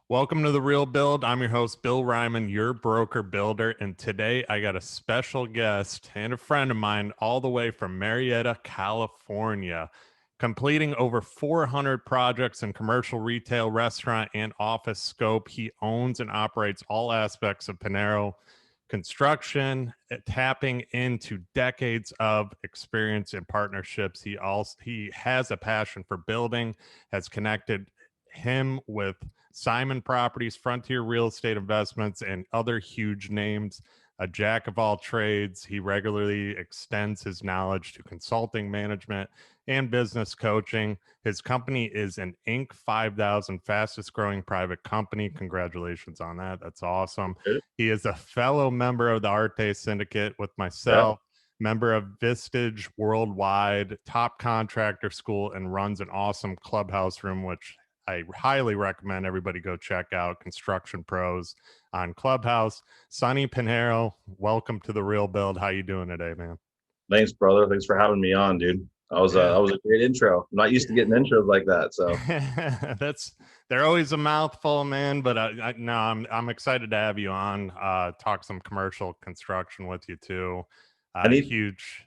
Welcome to The Real Build. I'm your host, Bill Ryman, your broker builder. And today I got a special guest and a friend of mine all the way from Marietta, California, completing over 400 projects in commercial, retail, restaurant, and office scope. He owns and operates all aspects of Pinhero Construction, tapping into decades of experience and partnerships. He has a passion for building, has connected him with Simon Properties, Frontier Real Estate Investments, and other huge names. A jack of all trades, he regularly extends his knowledge to consulting, management, and business coaching. His company is an Inc. 5000 fastest growing private company. Congratulations on that. That's awesome. He is a fellow member of the Arete Syndicate with myself, member of Vistage Worldwide, top contractor school, and runs an awesome clubhouse room, which I highly recommend everybody go check out. Construction Pros on Clubhouse. Sunny Pinhero, welcome to The Real Build. How you doing today, man? Thanks, brother. Thanks for having me on, dude. That was a great intro. I'm not used to getting intros like that, so they're always a mouthful, man. But no, I'm excited to have you on. Talk some commercial construction with you too. I need Huge.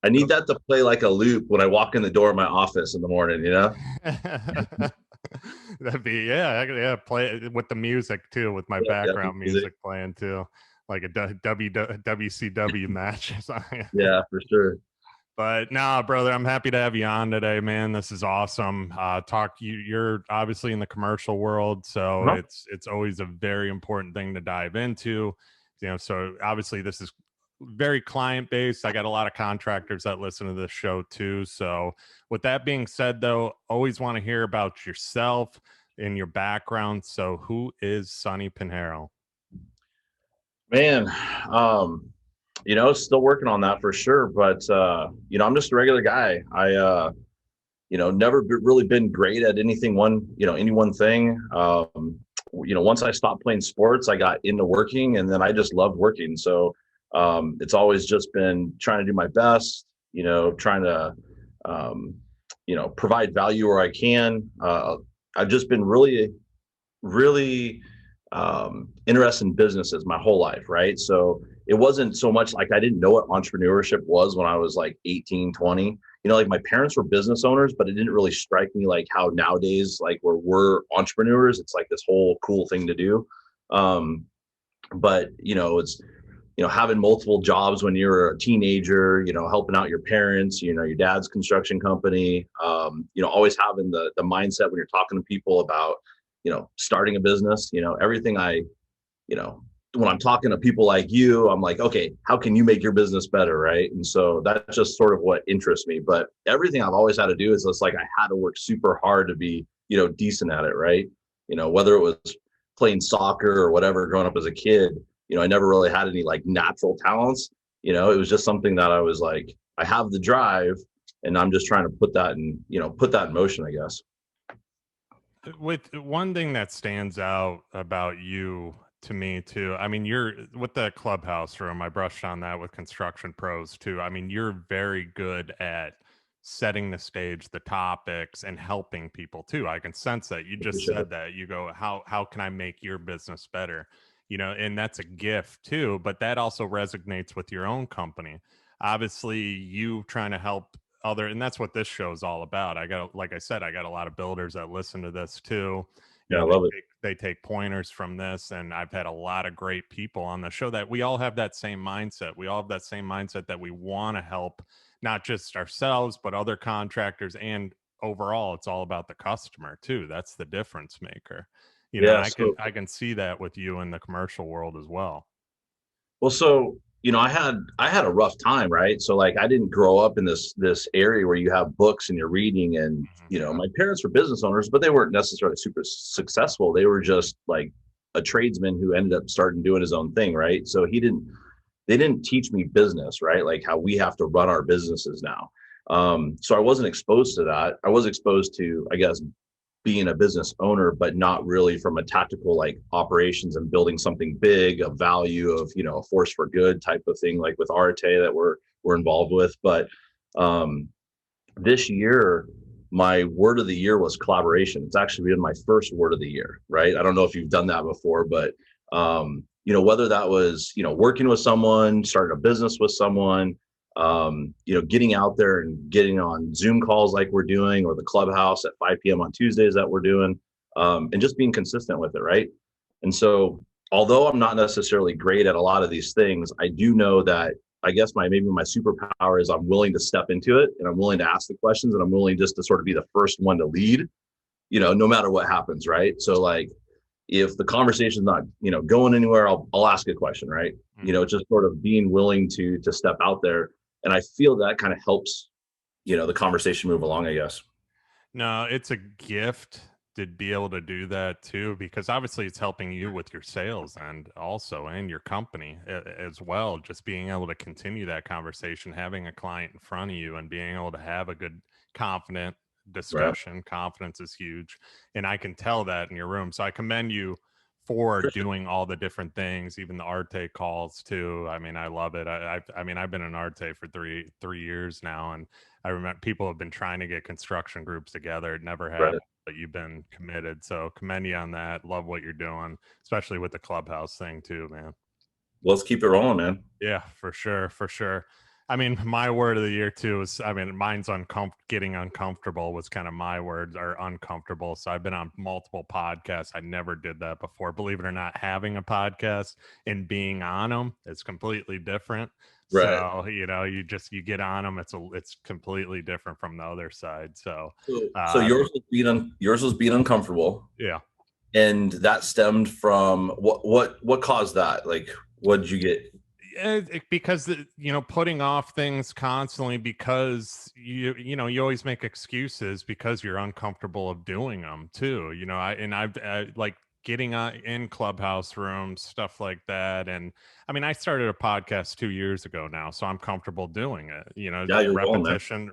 I need that to play like a loop when I walk in the door of my office in the morning. That'd be yeah. Play it with the music too, with my background music playing too, like a WCW match or something. Yeah, for sure. But nah, brother, I'm happy to have you on today, man. This is awesome. You're obviously in the commercial world, so it's always a very important thing to dive into. So obviously this is very client based. I got a lot of contractors that listen to this show too. So with that being said, though, always want to hear about yourself and your background. So who is Sunny Pinhero? Man, still working on that for sure. But I'm just a regular guy. I never really been great at any one thing. Once I stopped playing sports, I got into working, and then I just loved working. So it's always just been trying to do my best, trying to, provide value where I can. I've just been really, really interested in businesses my whole life, right? So it wasn't so much like I didn't know what entrepreneurship was when I was like 18, 20. Like my parents were business owners, but it didn't really strike me like how nowadays, like where we're entrepreneurs, it's like this whole cool thing to do. But it's having multiple jobs when you're a teenager, helping out your parents, your dad's construction company, always having the mindset when you're talking to people about, starting a business, everything when I'm talking to people like you, I'm like, okay, how can you make your business better? Right. And so that's just sort of what interests me. But everything I've always had to do is it's like I had to work super hard to be, decent at it. Right. Whether it was playing soccer or whatever growing up as a kid, I never really had any like natural talents. It was just something that I was like, I have the drive and I'm just trying to put that in motion, I guess. With one thing that stands out about you to me too, I mean, you're with the clubhouse room. I brushed on that with Construction Pros too. I mean, you're very good at setting the stage, the topics, and helping people too. I can sense that. You just said that. You go, how can I make your business better? And that's a gift too, but that also resonates with your own company. Obviously, you trying to help and that's what this show is all about. Like I said, I got a lot of builders that listen to this too. I love it. They take pointers from this, and I've had a lot of great people on the show that we all have that same mindset. We all have that same mindset that we want to help not just ourselves, but other contractors. And overall, it's all about the customer too. That's the difference maker. I can see that with you in the commercial world as well. Well, so I had a rough time, right? So like I didn't grow up in this area where you have books and you're reading, and my parents were business owners, but they weren't necessarily super successful. They were just like a tradesman who ended up starting doing his own thing, right? So they didn't teach me business, right? Like how we have to run our businesses now. So I wasn't exposed to that. I was exposed to, I guess, being a business owner, but not really from a tactical like operations and building something big of value of, a force for good type of thing, like with Arete that we're involved with. But this year, my word of the year was collaboration. It's actually been my first word of the year, right? I don't know if you've done that before, but whether that was, working with someone, starting a business with someone, getting out there and getting on Zoom calls like we're doing, or the Clubhouse at 5 p.m. on Tuesdays that we're doing, and just being consistent with it, right? And so, although I'm not necessarily great at a lot of these things, I do know that I guess maybe my superpower is I'm willing to step into it, and I'm willing to ask the questions, and I'm willing just to sort of be the first one to lead, no matter what happens, right? So like, if the conversation's not, going anywhere, I'll ask a question, right? Just sort of being willing to step out there. And I feel that kind of helps, the conversation move along, I guess. No, it's a gift to be able to do that too, because obviously it's helping you with your sales and also and your company as well. Just being able to continue that conversation, having a client in front of you and being able to have a good, confident discussion. Right. Confidence is huge. And I can tell that in your room. So I commend you for doing all the different things, even the Arete calls too. I mean, I love it. I mean, I've been in Arete for three years now, and I remember people have been trying to get construction groups together. It never happened, but you've been committed. So commend you on that. Love what you're doing, especially with the Clubhouse thing too, man. Let's keep it rolling, man. Yeah, for sure. For sure. I mean, my word of the year too is, mine's getting uncomfortable was kind of my word, or uncomfortable. So I've been on multiple podcasts. I never did that before. Believe it or not, having a podcast and being on them is completely different. Right. So, you get on them. It's completely different from the other side. So yours was being uncomfortable. Yeah. And that stemmed from what caused that? Like, what did you get? Because putting off things constantly, because you always make excuses because you're uncomfortable of doing them too. I've like getting in Clubhouse rooms, stuff like that. And I mean, I started a podcast 2 years ago now, so I'm comfortable doing it.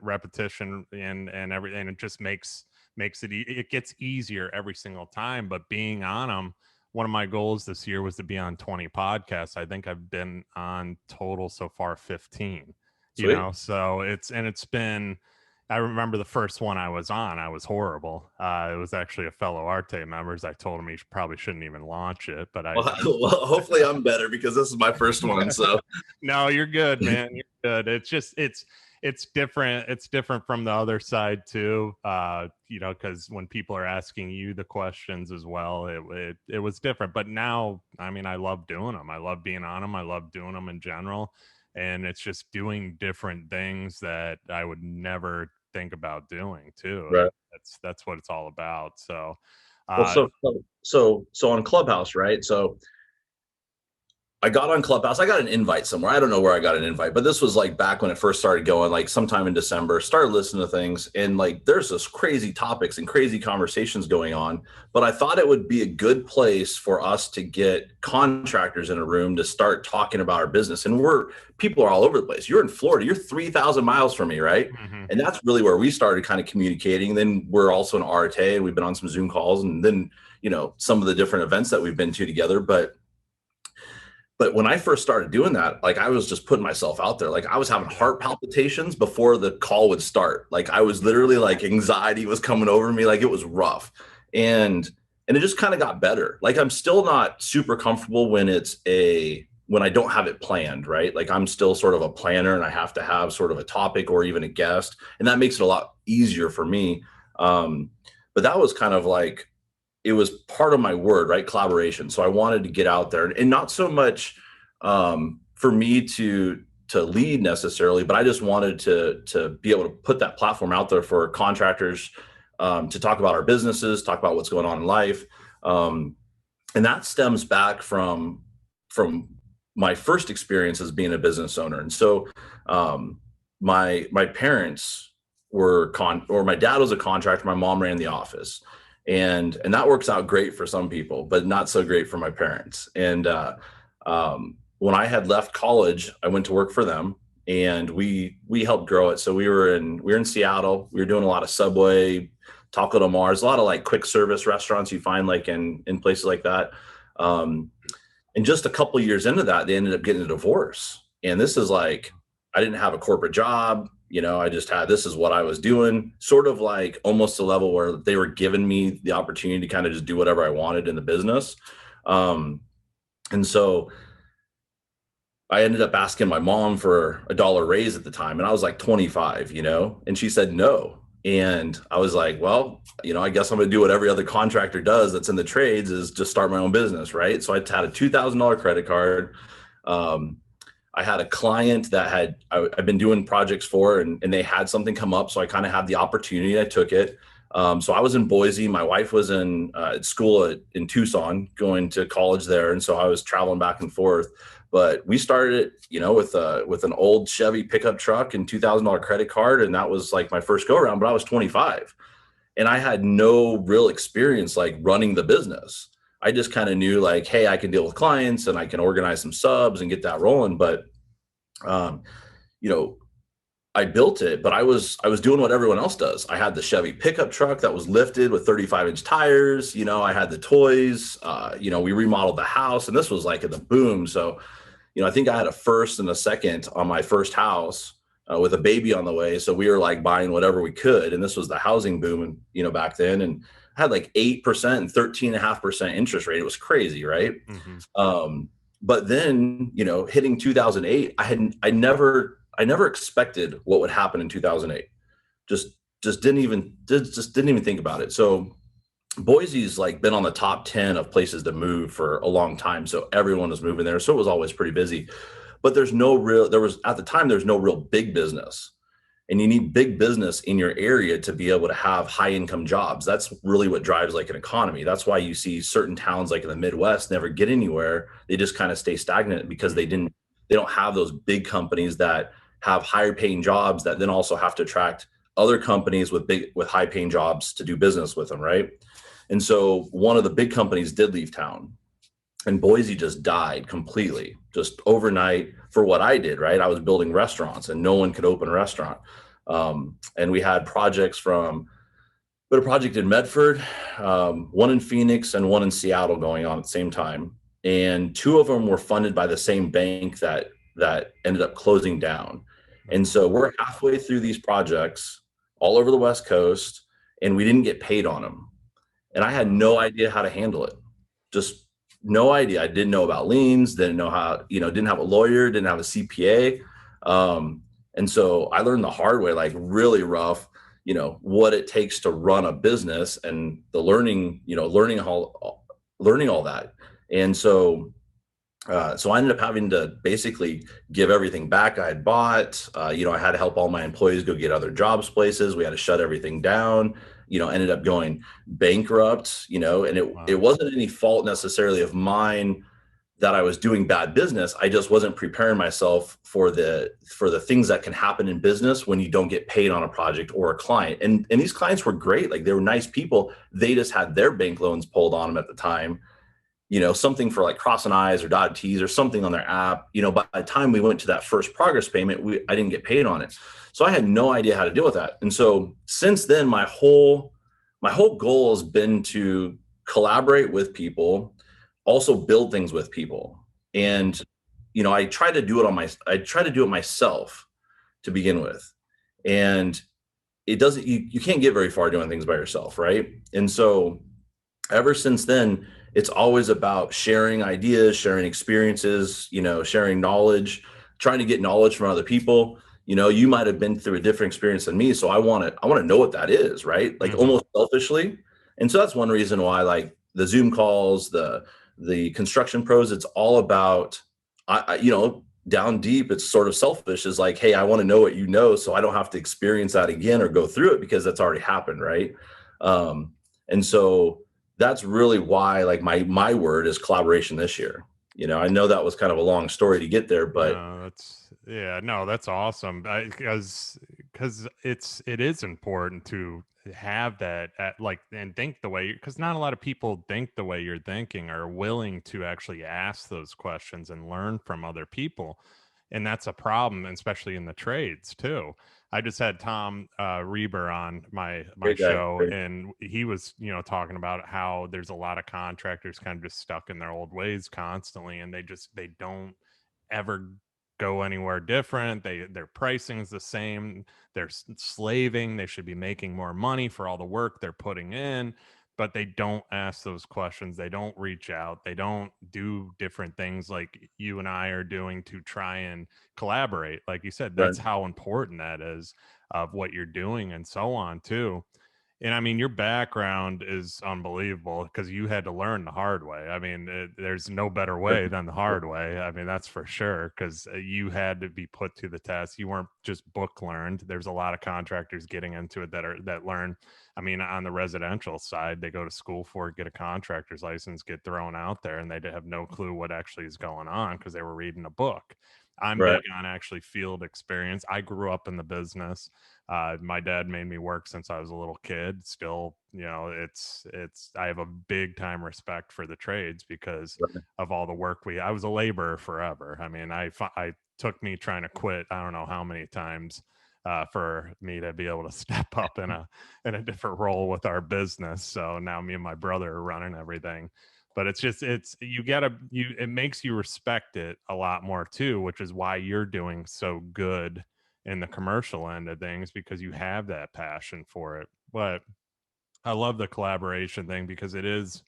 Repetition and everything. It just makes it gets easier every single time. But being on them, one of my goals this year was to be on 20 podcasts. I think I've been on total so far 15. Sweet. So it's been, I remember the first one I was on, I was horrible. It was actually a fellow Arete members. I told him he probably shouldn't even launch it, but well, hopefully I'm better, because this is my first one. So no, you're good, man. You're good. It's different. It's different from the other side too. Because when people are asking you the questions as well, it was different. But now, I mean, I love doing them. I love being on them. I love doing them in general. And it's just doing different things that I would never think about doing too. Right. That's what it's all about. So, so on Clubhouse, right? So I got on Clubhouse. I got an invite somewhere. I don't know where I got an invite, but this was like back when it first started going, like sometime in December. Started listening to things, and like there's this crazy topics and crazy conversations going on. But I thought it would be a good place for us to get contractors in a room to start talking about our business. And people are all over the place. You're in Florida. You're 3,000 miles from me, right? Mm-hmm. And that's really where we started kind of communicating. And then we're also in Arete, and we've been on some Zoom calls, and then some of the different events that we've been to together. But when I first started doing that, like I was just putting myself out there. Like I was having heart palpitations before the call would start. Like I was literally like anxiety was coming over me. Like it was rough. And it just kind of got better. Like I'm still not super comfortable when I don't have it planned, right? Like I'm still sort of a planner, and I have to have sort of a topic or even a guest. And that makes it a lot easier for me. But that was kind of like, it was part of my word, right? Collaboration. So I wanted to get out there, and not so much for me to lead necessarily, but I just wanted to be able to put that platform out there for contractors to talk about our businesses, talk about what's going on in life. And that stems back from my first experience as being a business owner. And so my parents were my dad was a contractor. My mom ran the office. And that works out great for some people, but not so great for my parents. And when I had left college, I went to work for them, and we helped grow it. So we were in Seattle. We were doing a lot of Subway, Taco Del Mar's, a lot of like quick service restaurants you find like in places like that. And just a couple of years into that, they ended up getting a divorce. And this is like, I didn't have a corporate job. I just had, this is what I was doing, sort of like almost a level where they were giving me the opportunity to kind of just do whatever I wanted in the business. And so I ended up asking my mom for $1 raise at the time, and I was like 25, and she said no. And I was like, well, I guess I'm going to do what every other contractor does that's in the trades, is just start my own business, right? So I had a $2,000 credit card. Um, I had a client that I've been doing projects for, and they had something come up. So I kind of had the opportunity. I took it. So I was in Boise. My wife was in school in Tucson, going to college there. And so I was traveling back and forth. But we started it, with an old Chevy pickup truck and $2,000 credit card. And that was like my first go around, but I was 25 and I had no real experience like running the business. I just kind of knew like, hey, I can deal with clients and I can organize some subs and get that rolling. But, um, you know, I built it, but I was doing what everyone else does. I had the Chevy pickup truck that was lifted with 35-inch tires. I had the toys. We remodeled the house, and this was like at the boom. So, I think I had a first and a second on my first house with a baby on the way. So we were like buying whatever we could, and this was the housing boom, and back then, and I had like 8% and 13.5% interest rate. It was crazy, right? Mm-hmm. But then, hitting 2008, I never expected what would happen in 2008. Just didn't even think about it. So Boise's like been on the top 10 of places to move for a long time. So everyone was moving there. So it was always pretty busy, but there was at the time, there's no real big business, and you need big business in your area to be able to have high income jobs. That's really what drives like an economy. That's why you see certain towns like in the Midwest never get anywhere. They just kind of stay stagnant because they don't have those big companies that have higher paying jobs that then also have to attract other companies with high paying jobs to do business with them, right? And so one of the big companies did leave town, and Boise just died completely, just overnight for what I did, right? I was building restaurants and no one could open a restaurant. And we had a project in Medford, one in Phoenix and one in Seattle going on at the same time. And two of them were funded by the same bank that ended up closing down. And so we're halfway through these projects all over the West Coast, and we didn't get paid on them. And I had no idea how to handle it. Just no idea. I didn't know about liens, didn't know how, didn't have a lawyer, didn't have a CPA. And so I learned the hard way, like really rough, what it takes to run a business, and the learning all that. And so I ended up having to basically give everything back I had bought. I had to help all my employees go get other jobs places. We had to shut everything down, ended up going bankrupt, and it wasn't any fault necessarily of mine that I was doing bad business. I just wasn't preparing myself for the things that can happen in business when you don't get paid on a project or a client. And these clients were great. Like, they were nice people. They just had their bank loans pulled on them at the time. Something for like crossing I's or dotted T's or something on their app. By the time we went to that first progress payment, I didn't get paid on it. So I had no idea how to deal with that. And so since then, my whole goal has been to collaborate with people, also build things with people. And, I try to do it myself to begin with. And it doesn't, you can't get very far doing things by yourself. Right. And so ever since then, it's always about sharing ideas, sharing experiences, sharing knowledge, trying to get knowledge from other people. You might have been through a different experience than me. So I want to know what that is, right? Like, almost selfishly. And so that's one reason why, like, the Zoom calls, the construction pros, it's all about, down deep, it's sort of selfish, is like, hey, I want to know what you know, so I don't have to experience that again or go through it, because that's already happened. Right. And so that's really why, like, my word is collaboration this year. I know that was kind of a long story to get there, but that's awesome. Because it is important to have that and think the way, because not a lot of people think the way you're thinking, or willing to actually ask those questions and learn from other people. And that's a problem, especially in the trades too. I just had Tom Reber on my show, and he was, talking about how there's a lot of contractors kind of just stuck in their old ways constantly, and they don't ever go anywhere different. Their pricing is the same. They're slaving. They should be making more money for all the work they're putting in, but they don't ask those questions. They don't reach out. They don't do different things like you and I are doing to try and collaborate. Like you said, Right. that's how important that is of what you're doing and so on too. And I mean, your background is unbelievable because you had to learn the hard way. I mean, there's no better way than the hard way. I mean, that's for sure, because you had to be put to the test. You weren't just book learned. There's a lot of contractors getting into it that learn. I mean, on the residential side, they go to school for it, get a contractor's license, get thrown out there, and they have no clue what actually is going on because they were reading a book. I'm Right. big on actually field experience. I grew up in the business. My dad made me work since I was a little kid. Still, you know, it's I have a big time respect for the trades because Right. of all the work I was a laborer forever. I mean, I took me trying to quit, I don't know how many times, for me to be able to step up in a different role with our business. So now me and my brother are running everything. But it's just it makes you respect it a lot more too, which is why you're doing so good in the commercial end of things, because you have that passion for it. But I love the collaboration thing because it is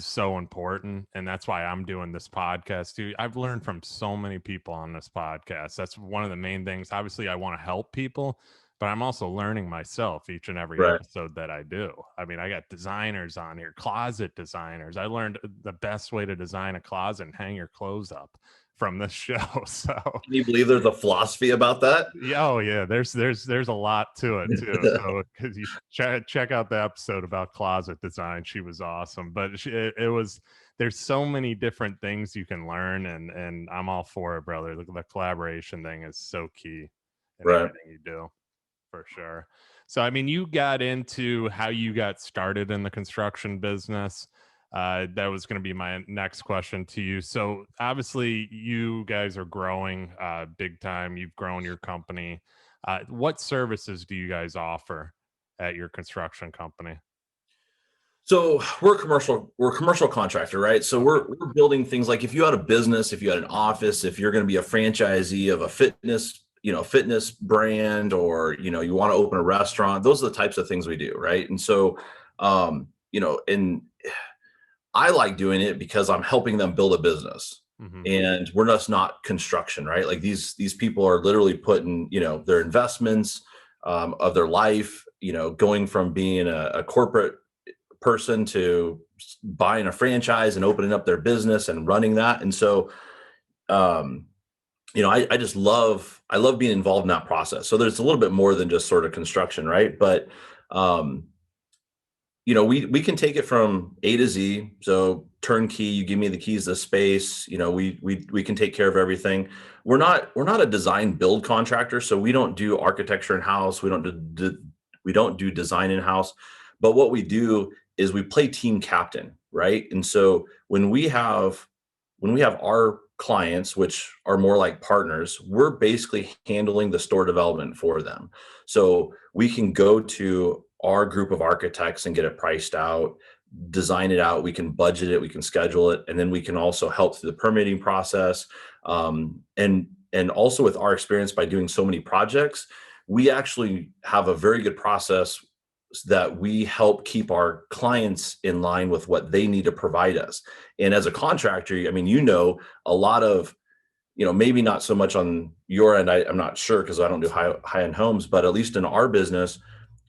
so important, and that's why I'm doing this podcast too. I've learned from so many people on this podcast. That's one of the main things. Obviously, I want to help people, but I'm also learning myself each and every Right. episode that I do. I mean, I got designers on here, closet designers. I learned the best way to design a closet and hang your clothes up from this show. So Can you believe there's a philosophy about that? yeah, oh yeah, there's a lot to it too. So because you should check out the episode about closet design, she was awesome. But it was, there's so many different things you can learn, and I'm all for it, brother. The collaboration thing is so key in Right. everything you do, for sure. So I mean, you got into how you got started in the construction business. That was going to be my next question to you. So obviously, you guys are growing big time. You've grown your company. What services do you guys offer at your construction company? So we're a commercial contractor, right? So Okay. we're building things like if you had a business, if you had an office, if you're going to be a franchisee of a fitness brand, or, you want to open a restaurant, those are the types of things we do, right? And so, and I like doing it because I'm helping them build a business. Hmm. And we're just not construction, right? Like these people are literally putting, their investments of their life, going from being a corporate person to buying a franchise and opening up their business and running that. And so, um, I love being involved in that process. So there's a little bit more than just sort of construction, right? But, um, we can take it from A to Z. So turnkey, you give me the keys to space, we can take care of everything. We're not a design build contractor, so we don't do architecture in house. We don't do design in house. But what we do is we play team captain, right? And so when we have our clients, which are more like partners, we're basically handling the store development for them. So we can go to our group of architects and get it priced out, design it out. We can budget it, we can schedule it, and then we can also help through the permitting process. And also with our experience by doing so many projects, we actually have a very good process that we help keep our clients in line with what they need to provide us. And as a contractor, I mean, a lot of, maybe not so much on your end. I'm not sure because I don't do high end homes, but at least in our business,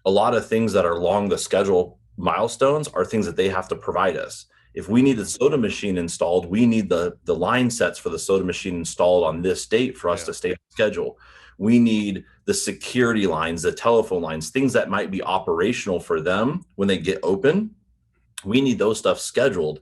a lot of things that are along the schedule milestones are things that they have to provide us. If we need the soda machine installed, we need the line sets for the soda machine installed on this date for us Yeah. to stay on schedule. We need the security lines, the telephone lines, things that might be operational for them when they get open. We need those stuff scheduled.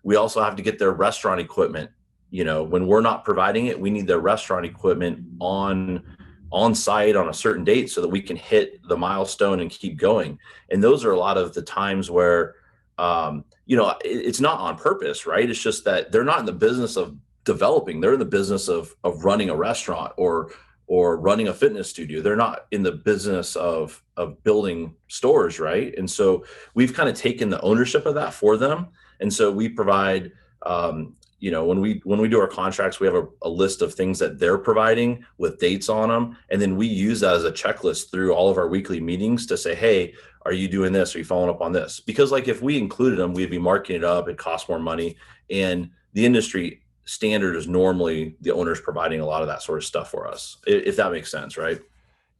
We also have to get their restaurant equipment. When we're not providing it, we need their restaurant equipment on site on a certain date so that we can hit the milestone and keep going. And those are a lot of the times where, it's not on purpose, right? It's just that they're not in the business of developing. They're in the business of running a restaurant or running a fitness studio. They're not in the business of building stores, right? And so we've kind of taken the ownership of that for them. And so we provide, when we do our contracts, we have a list of things that they're providing with dates on them, and then we use that as a checklist through all of our weekly meetings to say, hey, are you doing this? Are you following up on this? Because like if we included them, we'd be marking it up. It costs more money, and the industry standard is normally the owners providing a lot of that sort of stuff for us, if that makes sense, right?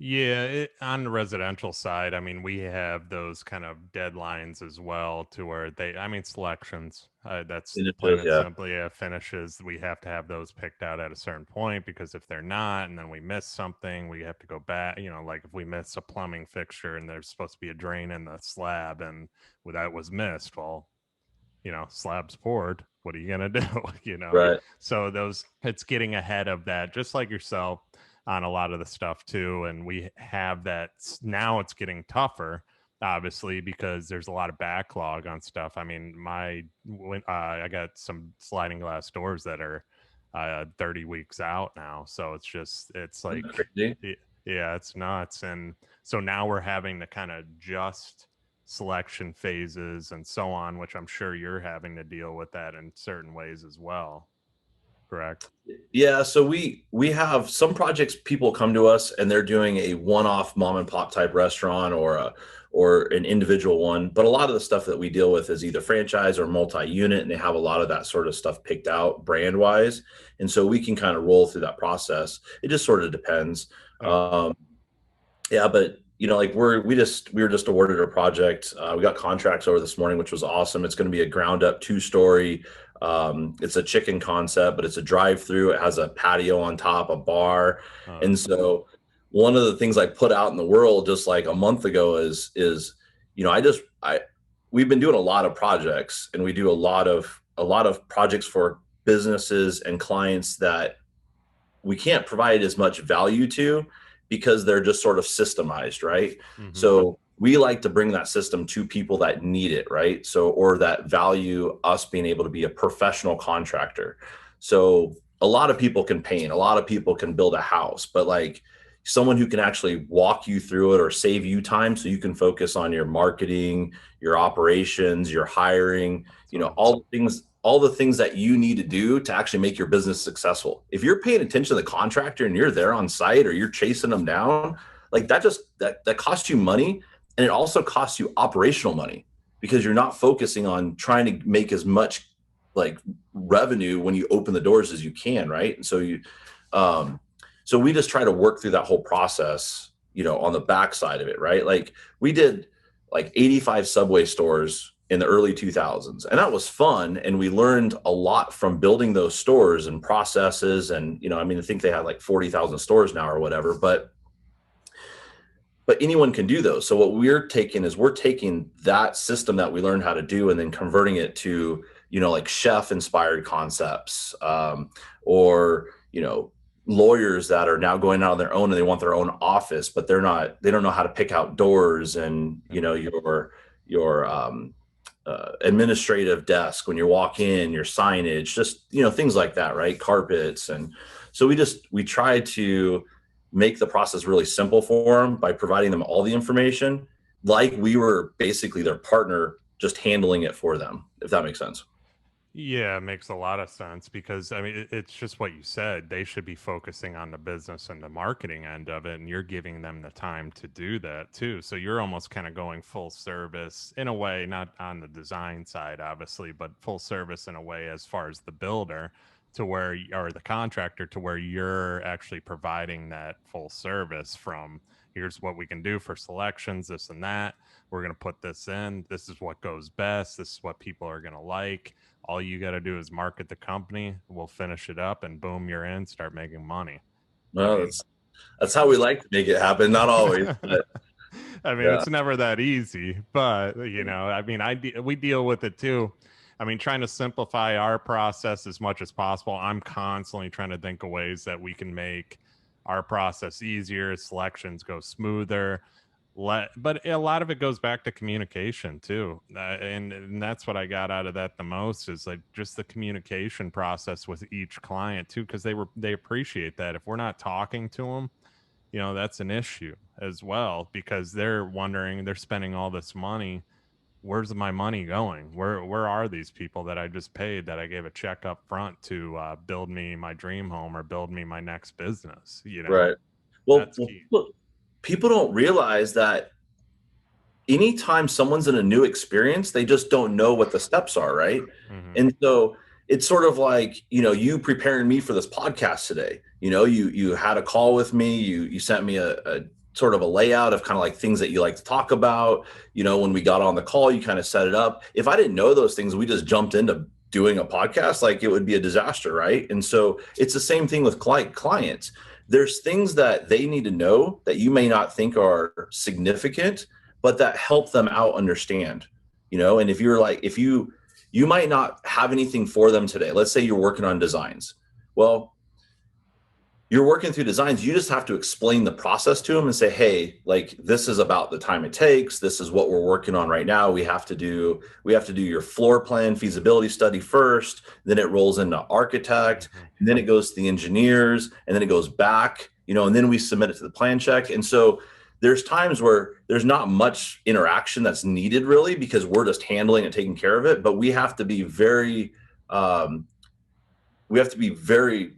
Yeah, on the residential side, I mean, we have those kind of deadlines as well to where I mean, selections. That's And it plain does, and yeah. simply finishes. We have to have those picked out at a certain point because if they're not, and then we miss something, we have to go back. Like if we miss a plumbing fixture and there's supposed to be a drain in the slab and that was missed, well, slabs poured. What are you gonna do? Right. So it's getting ahead of that, just like yourself on a lot of the stuff too. And we have that now. It's getting tougher, obviously, because there's a lot of backlog on stuff. I mean, I got some sliding glass doors that are 30 weeks out now. So it's Isn't like, that crazy? yeah, it's nuts. And so now we're having to kind of adjust selection phases and so on, which I'm sure you're having to deal with that in certain ways as well. Correct? Yeah, so we have some projects, people come to us and they're doing a one-off mom and pop type restaurant or an individual one, but a lot of the stuff that we deal with is either franchise or multi-unit, and they have a lot of that sort of stuff picked out brand wise, and so we can kind of roll through that process. It just sort of depends. Okay. Yeah, but like we were just awarded a project. We got contracts over this morning, which was awesome. It's going to be a ground up 2-story. It's a chicken concept, but it's a drive through. It has a patio on top, a bar, and That's cool. so one of the things I put out in the world just like a month ago is I we've been doing a lot of projects, and we do a lot of projects for businesses and clients that we can't provide as much value to because they're just sort of systemized, right? Hmm. So we like to bring that system to people that need it, right? So, or that value us being able to be a professional contractor. So a lot of people can paint, a lot of people can build a house, but like someone who can actually walk you through it or save you time so you can focus on your marketing, your operations, your hiring, So, all the things that you need to do to actually make your business successful. If you're paying attention to the contractor and you're there on site or you're chasing them down, like that costs you money, and it also costs you operational money because you're not focusing on trying to make as much like revenue when you open the doors as you can, right? And um so we just try to work through that whole process, on the backside of it, right? Like we did like 85 Subway stores in the early 2000s, and that was fun, and we learned a lot from building those stores and processes. And I mean, I think they had like 40,000 stores now or whatever, but anyone can do those. So what we're taking that system that we learned how to do and then converting it to like chef inspired concepts, or lawyers that are now going out on their own and they want their own office, but they don't know how to pick out doors and your administrative desk when you walk in, your signage, just things like that, right? Carpets. And so we try to make the process really simple for them by providing them all the information, like we were basically their partner, just handling it for them, if that makes sense. yeah, it makes a lot of sense because I mean, it's just what you said. They should be focusing on the business and the marketing end of it, and you're giving them the time to do that too. So you're almost kind of going full service in a way, not on the design side, obviously, but full service in a way as far as the builder to where, or the contractor to where you're actually providing that full service from here's what we can do for selections, this and that. We're going to put this in. This is what goes best. This is what people are going to like. All you got to do is market the company. We'll finish it up, and boom, you're in. Start making money. I Well, mean, that's how we like to make it happen. Not always, but I mean, yeah. it's never that easy, but I mean, we deal with it too. I mean, trying to simplify our process as much as possible. I'm constantly trying to think of ways that we can make our process easier, selections go smoother. But a lot of it goes back to communication too, and that's what I got out of that the most is like just the communication process with each client too, because they appreciate that. If we're not talking to them, that's an issue as well because they're wondering, they're spending all this money where's my money going? Where are these people that I just paid, that I gave a check up front to build me my dream home or build me my next business? You know, Right. Well, that's key. people don't realize that anytime someone's in a new experience, they just don't know what the steps are, right? Hmm. And so it's sort of like, you preparing me for this podcast today. You had a call with me, you sent me a sort of a layout of kind of like things that you like to talk about. When we got on the call, you kind of set it up. If I didn't know those things, we just jumped into doing a podcast, like it would be a disaster, right? And so it's the same thing with clients. There's things that they need to know that you may not think are significant, but that help them out understand. And if you might not have anything for them today. Let's say you're working on designs. Well, you're working through designs, you just have to explain the process to them and say, hey, like, this is about the time it takes, this is what we're working on right now. We have to do your floor plan feasibility study first, then it rolls into architect, Hmm. and then it goes to the engineers, and then it goes back, and then we submit it to the plan check. And so there's times where there's not much interaction that's needed, really, because we're just handling and taking care of it. But we have to be very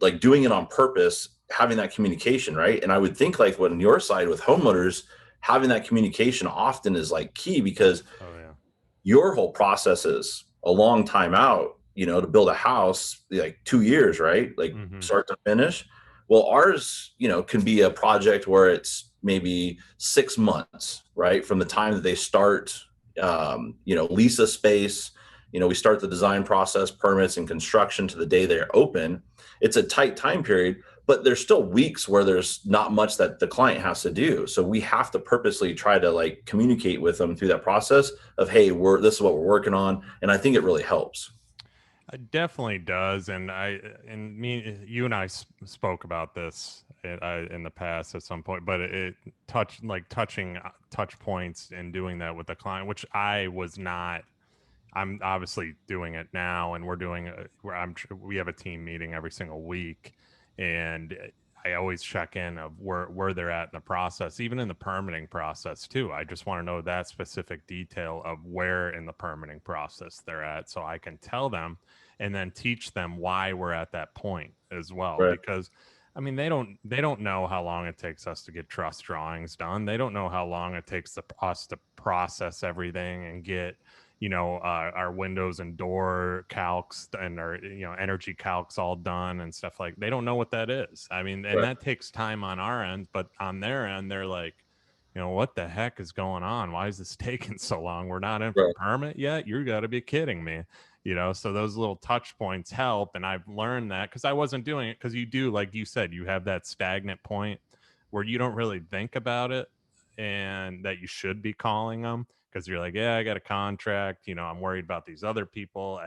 like doing it on purpose, having that communication, right? And I would think, like, when your side with homeowners, having that communication often is like key, because Oh yeah. your whole process is a long time out, to build a house, like 2 years, right? Like Hmm. start to finish. Well, ours, can be a project where it's maybe 6 months, right? From the time that they start, lease a space, we start the design process, permits, and construction to the day they're open. It's a tight time period, but there's still weeks where there's not much that the client has to do. So we have to purposely try to like communicate with them through that process of, hey, this is what we're working on. And I think it really helps. It definitely does, and you and I spoke about this in the past at some point. But it touching touch points and doing that with the client, which I was not. I'm obviously doing it now, and we're doing. We have a team meeting every single week, and I always check in of where they're at in the process, even in the permitting process too. I just want to know that specific detail of where in the permitting process they're at, so I can tell them and then teach them why we're at that point as well. Right. Because I mean, they don't know how long it takes us to get truss drawings done. They don't know how long it takes us to process everything and get our windows and door calcs and our energy calcs all done and stuff. Like, they don't know what that is. I mean, and Right. that takes time on our end, but on their end they're like, what the heck is going on? Why is this taking so long? We're not in for Right. permit yet? You got to be kidding me. So those little touch points help, and I've learned that because I wasn't doing it. Because you do, like you said, you have that stagnant point where you don't really think about it, and that you should be calling them because you're like, yeah, I got a contract, I'm worried about these other people,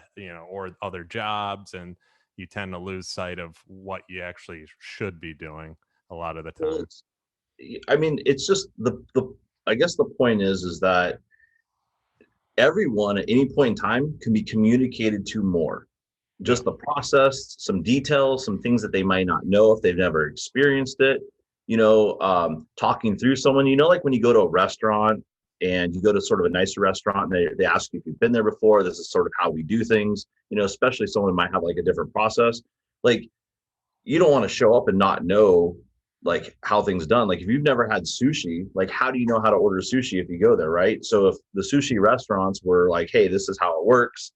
or other jobs, and you tend to lose sight of what you actually should be doing a lot of the Well, time. it's just I guess the point is that everyone at any point in time can be communicated to more. Yeah. Just the process, some details, some things that they might not know if they've never experienced it. Talking through someone, like when you go to a restaurant and you go to sort of a nicer restaurant and they ask you if you've been there before. This is sort of how we do things, especially someone might have like a different process. Like, you don't want to show up and not know like how things done. Like, if you've never had sushi, like, how do you know how to order sushi if you go there, right? So if the sushi restaurants were like, hey, this is how it works,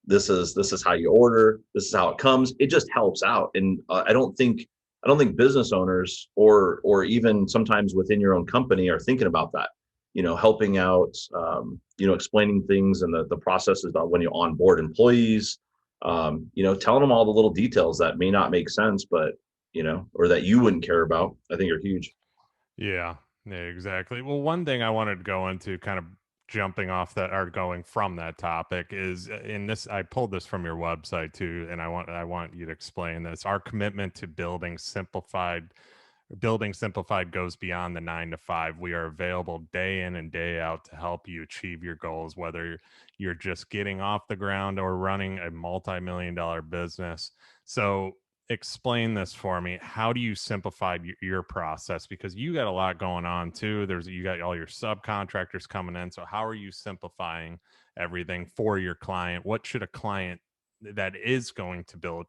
this is how you order, this is how it comes, it just helps out. And I don't think business owners or even sometimes within your own company are thinking about that, helping out, explaining things and the processes about when you onboard employees, telling them all the little details that may not make sense, but or that you wouldn't care about, I think are huge. Yeah, yeah, exactly. Well, one thing I wanted to go into, kind of jumping off that or going from that topic, is in this. I pulled this from your website too, and I want you to explain this. Our commitment to building simplified goes beyond the 9 to 5. We are available day in and day out to help you achieve your goals, whether you're just getting off the ground or running a multi-million dollar business. So explain this for me. How do you simplify your process? Because you got a lot going on too. You got all your subcontractors coming in. So how are you simplifying everything for your client? What should a client that is going to build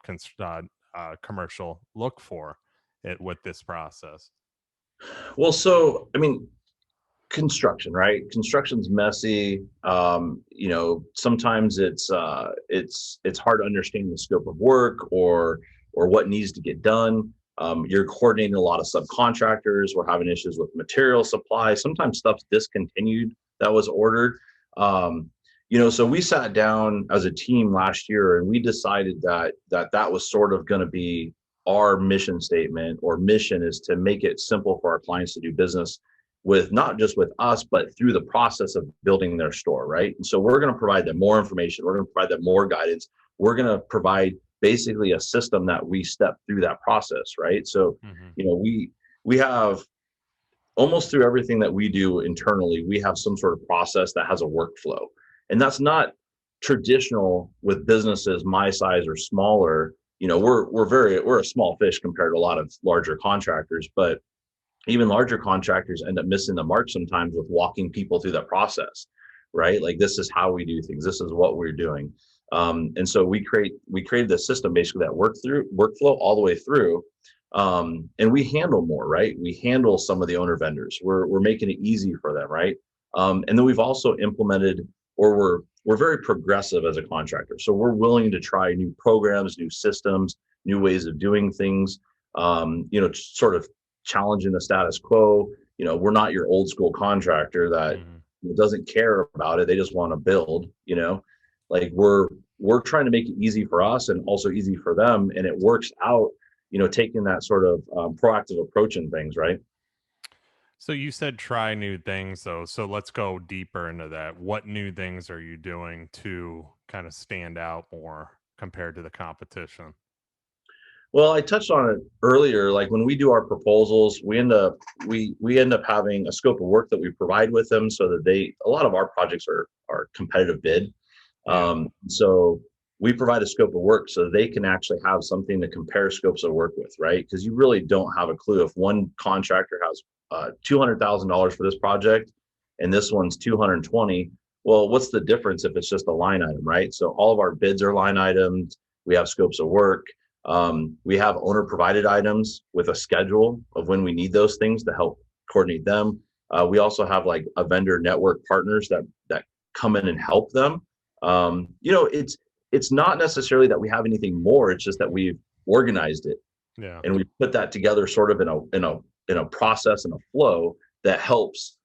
commercial look for it with this process? Well, so I mean, construction, right? Construction's messy. Sometimes it's hard to understand the scope of work or what needs to get done. You're coordinating a lot of subcontractors. We're having issues with material supply. Sometimes stuff's discontinued that was ordered. So we sat down as a team last year and we decided that was sort of going to be our mission statement, or mission is to make it simple for our clients to do business with, not just with us, but through the process of building their store, right? And so we're going to provide them more information. We're going to provide them more guidance. We're going to provide basically a system that we step through that process, right? So, we have almost through everything that we do internally, we have some sort of process that has a workflow. And that's not traditional with businesses my size or smaller. We're a small fish compared to a lot of larger contractors, but even larger contractors end up missing the mark sometimes with walking people through that process, right? Like, this is how we do things. This is what we're doing. And so we created this system basically that workflow all the way through. And we handle more, right? We handle some of the owner vendors. We're making it easy for them, right? And then we've also implemented, or we're very progressive as a contractor. So we're willing to try new programs, new systems, new ways of doing things, sort of challenging the status quo. We're not your old school contractor that doesn't care about it. They just want to build, like we're trying to make it easy for us and also easy for them. And it works out, taking that sort of proactive approach in things, right? So you said try new things though. So let's go deeper into that. What new things are you doing to kind of stand out more compared to the competition? Well, I touched on it earlier. Like, when we do our proposals, we end up having a scope of work that we provide with them, so that a lot of our projects are competitive bid. Yeah. So we provide a scope of work so they can actually have something to compare scopes of work with, right? Because you really don't have a clue if one contractor has $200,000 for this project and this one's 220. Well, what's the difference if it's just a line item, right? So all of our bids are line items. We have scopes of work. We have owner provided items with a schedule of when we need those things to help coordinate them. We also have like a vendor network partners that come in and help them. It's not necessarily that we have anything more. It's just that we've organized it, Yeah. and we put that together sort of in a process and a flow that helps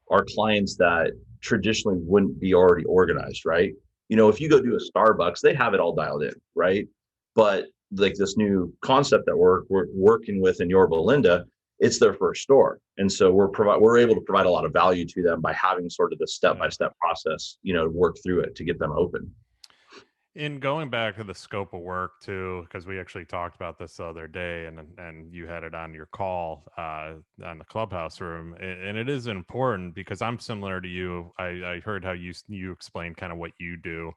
our clients that traditionally wouldn't be already organized, right? If you go do a Starbucks, they have it all dialed in, right? But like this new concept that we're working with in Yorba Linda, it's their first store, and so we're able to provide a lot of value to them by having sort of the step-by-step process, work through it to get them open. In going back to the scope of work too, because we actually talked about this the other day, and you had it on your call on the Clubhouse room, and it is important because I'm similar to you. I heard how you explained kind of what you do.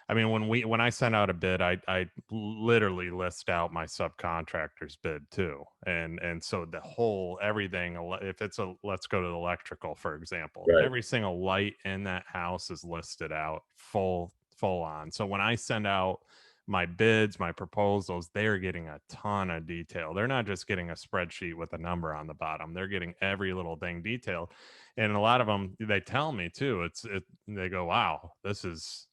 I mean, when I send out a bid, I literally list out my subcontractor's bid too, and so the whole everything. If it's let's go to the electrical, for example, Right. every single light in that house is listed out full on. So when I send out my bids, my proposals, they're getting a ton of detail. They're not just getting a spreadsheet with a number on the bottom. They're getting every little thing detailed. And a lot of them, they tell me too, they go, wow, this is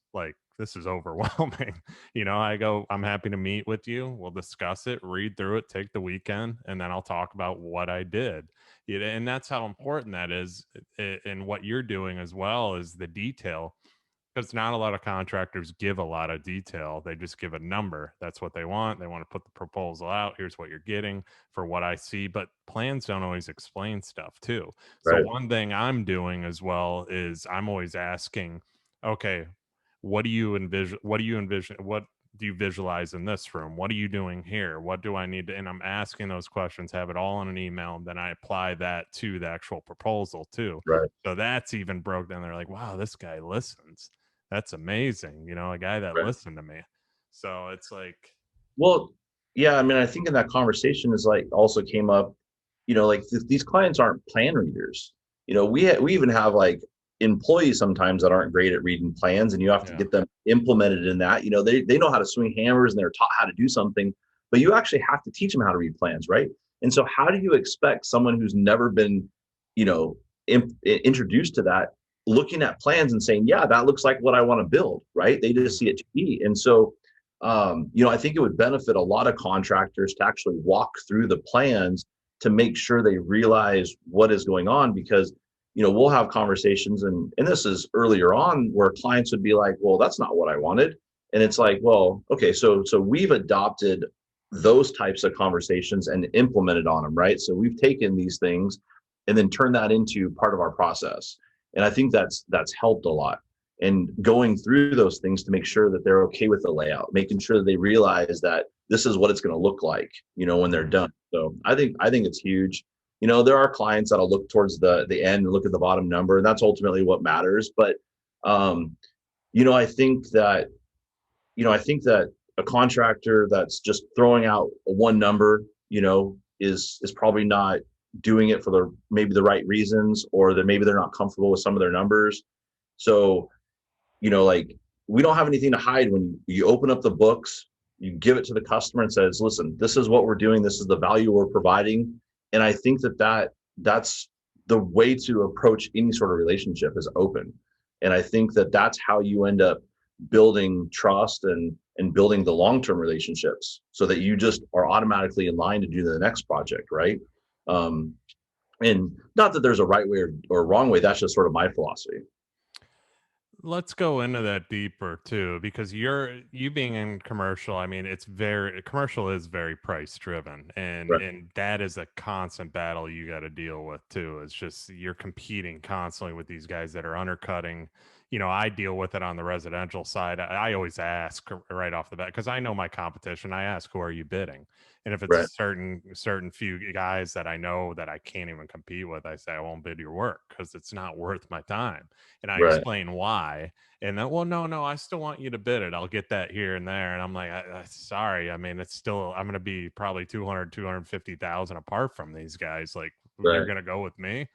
overwhelming. I go, I'm happy to meet with you. We'll discuss it, read through it, take the weekend, and then I'll talk about what I did. And that's how important that is. And what you're doing as well is the detail, because not a lot of contractors give a lot of detail. They just give a number. That's what they want. They want to put the proposal out. Here's what you're getting for what I see. But plans don't always explain stuff too. So Right. one thing I'm doing as well is I'm always asking, okay, what do you envision? What do you envision? What do you visualize in this room? What are you doing here? What do I need to? And I'm asking those questions, have it all in an email, and then I apply that to the actual proposal too. Right. So that's even broke down. They're like, wow, this guy listens. That's amazing. A guy that Right. listened to me. So it's like, Well, yeah, I mean, I think in that conversation is like also came up, like these clients aren't plan readers. We even have like employees sometimes that aren't great at reading plans, and you have to Yeah. get them implemented in that. They know how to swing hammers and they're taught how to do something, but you actually have to teach them how to read plans, right? And so how do you expect someone who's never been, you know, introduced to that, looking at plans and saying, yeah, that looks like what I want to build, right? They just see it to be. And so I think it would benefit a lot of contractors to actually walk through the plans to make sure they realize what is going on, because we'll have conversations, and this is earlier on, where clients would be like, well, that's not what I wanted. And it's like, well, okay, so we've adopted those types of conversations and implemented on them, right? So we've taken these things and then turned that into part of our process. And I think that's helped a lot, and going through those things to make sure that they're okay with the layout, making sure that they realize that this is what it's going to look like, when they're done. So I think it's huge. There are clients that'll look towards the end and look at the bottom number, and that's ultimately what matters. But um, I think that I think that a contractor that's just throwing out a one number, is probably not doing it for maybe the right reasons, or that maybe they're not comfortable with some of their numbers. So like, we don't have anything to hide. When you open up the books, you give it to the customer and says, listen, this is what we're doing. This is the value we're providing. And I think that's the way to approach any sort of relationship, is open. And I think that that's how you end up building trust and building the long-term relationships, so that you just are automatically in line to do the next project. Right. Um, and not that there's a right way or wrong way. That's just sort of my philosophy. Let's go into that deeper too, because you being in commercial, I mean, commercial is very price driven, and Right. that is a constant battle you got to deal with too. It's just you're competing constantly with these guys that are undercutting. I deal with it on the residential side. I always ask right off the bat, because I know my competition. I ask, who are you bidding? And if it's a Right. certain few guys that I know that I can't even compete with, I say I won't bid your work because it's not worth my time. And I Right. explain why. And then, well, no, I still want you to bid it. I'll get that here and there. And I'm like, sorry. I mean, it's still, I'm going to be probably 250,000 apart from these guys. Like, you're Right. going to go with me.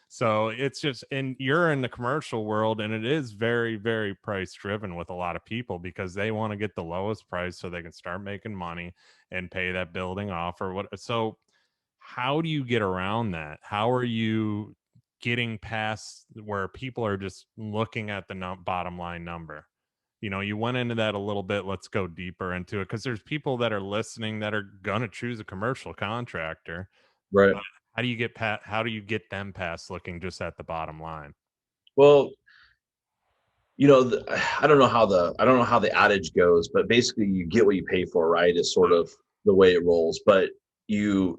So it's just, and you're in the commercial world, and it is very, very price driven with a lot of people, because they want to get the lowest price so they can start making money and pay that building off or what. So, how do you get around that? How are you getting past where people are just looking at the bottom line number? You went into that a little bit. Let's go deeper into it, because there's people that are listening that are gonna choose a commercial contractor. Right. But how do you get how do you get them past looking just at the bottom line? Well, I don't know how the adage goes, but basically you get what you pay for, right? Is sort of the way it rolls. But you'll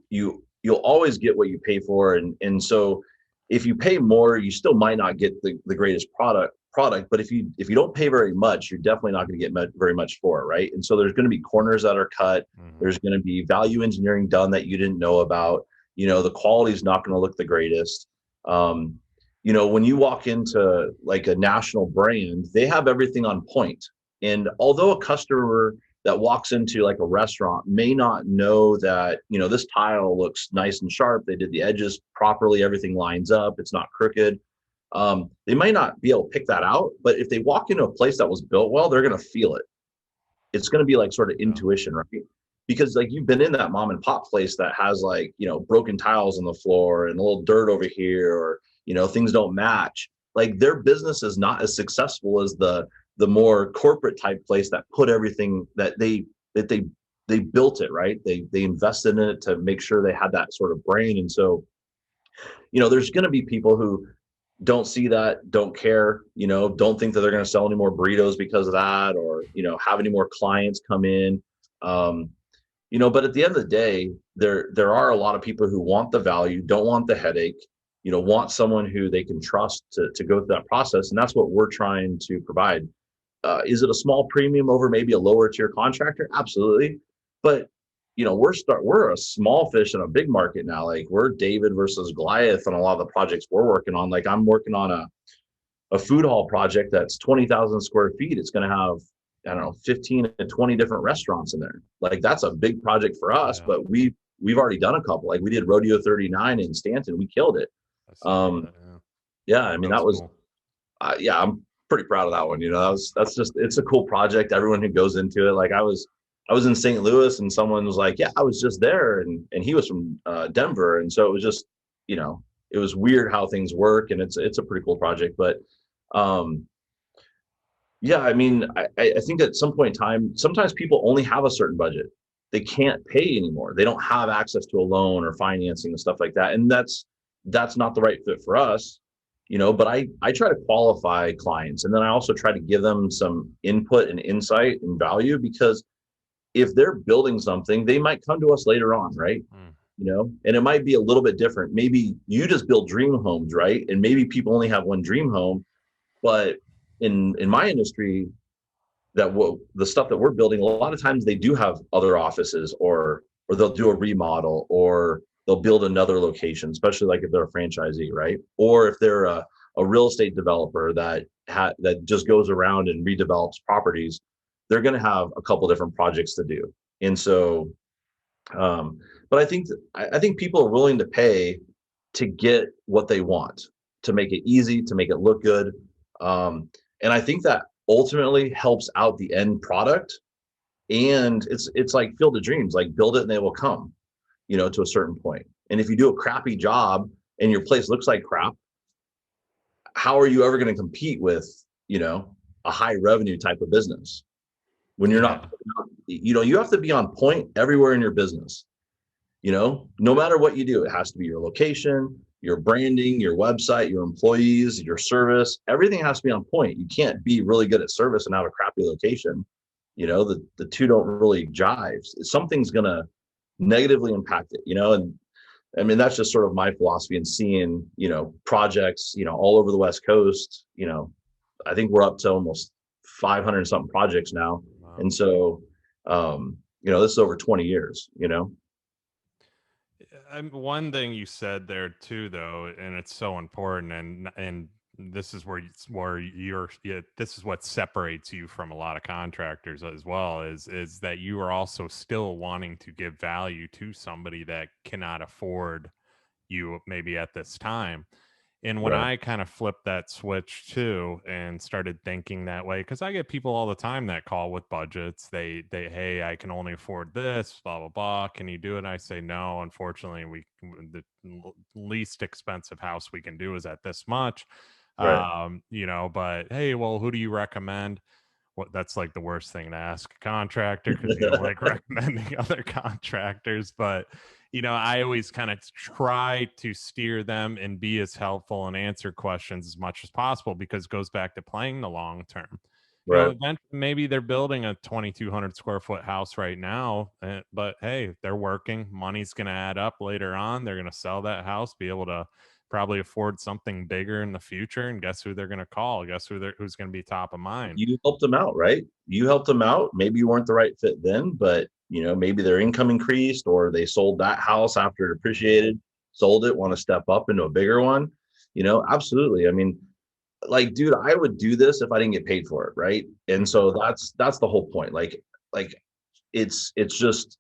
always get what you pay for, and so if you pay more, you still might not get the greatest product. But if you don't pay very much, you're definitely not going to get very much for it, right? And so there's going to be corners that are cut. Mhm. There's going to be value engineering done that you didn't know about. The quality is not going to look the greatest. Um, when you walk into like a national brand, they have everything on point. And although a customer that walks into like a restaurant may not know that, this tile looks nice and sharp, they did the edges properly, everything lines up, it's not crooked. They might not be able to pick that out, but if they walk into a place that was built well, they're going to feel it. It's going to be like sort of Yeah. intuition, right? Because like you've been in that mom and pop place that has like, broken tiles on the floor and a little dirt over here, or, things don't match. Like their business is not as successful as the more corporate type place that put everything that they built it, right? They invested in it to make sure they had that sort of brain. And so, there's going to be people who don't see that, don't care, don't think that they're going to sell any more burritos because of that, or, have any more clients come in. Um, but at the end of the day, there are a lot of people who want the value, don't want the headache, want someone who they can trust to go through that process. And that's what we're trying to provide. Is it a small premium over maybe a lower tier contractor? Absolutely. But we're a small fish in a big market now. Like we're David versus Goliath on a lot of the projects we're working on. Like I'm working on a food hall project that's 20,000 square feet. I don't know, 15 to 20 different restaurants in there. Like that's a big project for us, Yeah, but we've already done a couple. Like we did Rodeo 39 in Stanton. We killed it. I saw Um, that. Yeah, yeah, I mean, that was that was, cool. yeah, I'm pretty proud of that one. That's just, it's a cool project. Everyone who goes into it, like I was in St. Louis and someone was like, yeah, I was just there. And he was from Denver. And so it was just, you know, it was weird how things work, and it's a pretty cool project. But um, yeah, I mean, I think at some point in time, sometimes people only have a certain budget. They can't pay anymore. They don't have access to a loan or financing and stuff like that. And that's not the right fit for us, but I try to qualify clients, and then I also try to give them some input and insight and value, because if they're building something, they might come to us later on, right? Mm. And it might be a little bit different. Maybe you just build dream homes, right? And maybe people only have one dream home, but in my industry, the stuff that we're building, a lot of times they do have other offices, or they'll do a remodel, or they'll build another location, especially like if they're a franchisee, right? Or if they're a real estate developer that just goes around and redevelops properties, they're going to have a couple different projects to do. And so but I think people are willing to pay to get what they want, to make it easy, to make it look good. And I think that ultimately helps out the end product. And it's like Field of Dreams, like build it and they will come, to a certain point. And if you do a crappy job and your place looks like crap, how are you ever going to compete with, a high revenue type of business when you're Yeah. not, you have to be on point everywhere in your business. No matter what you do, it has to be your location, your branding, your website, your employees, your service. Everything has to be on point. You can't be really good at service and have a crappy location. The two don't really jive. Something's going to negatively impact it, and I mean, that's just sort of my philosophy, and seeing, projects, all over the West Coast. I think we're up to almost 500 something projects now. Wow. And so, this is over 20 years. One thing you said there too, though, and it's so important, and this is where you're, yeah, this is what separates you from a lot of contractors as well, is that you are also still wanting to give value to somebody that cannot afford you maybe at this time. And when Right. I kind of flipped that switch too and started thinking that way, because I get people all the time that call with budgets. Hey, I can only afford this, blah blah blah. Can you do it? And I say no. Unfortunately, the least expensive house we can do is at this much. Right. But hey, well, who do you recommend? What That's like the worst thing to ask a contractor, because you don't like recommending other contractors. But I always kind of try to steer them and be as helpful and answer questions as much as possible, because it goes back to playing the long term. Right. Maybe they're building a 2,200 square foot house right now, but hey, they're working. Money's going to add up later on. They're going to sell that house, be able to probably afford something bigger in the future. And guess who they're going to call? Guess who's going to be top of mind? You helped them out, right? You helped them out. Maybe you weren't the right fit then, but maybe their income increased, or they sold that house after it appreciated, sold it, want to step up into a bigger one. Absolutely. I mean, like, dude, I would do this if I didn't get paid for it, right? And Mhm. so that's the whole point. Like it's just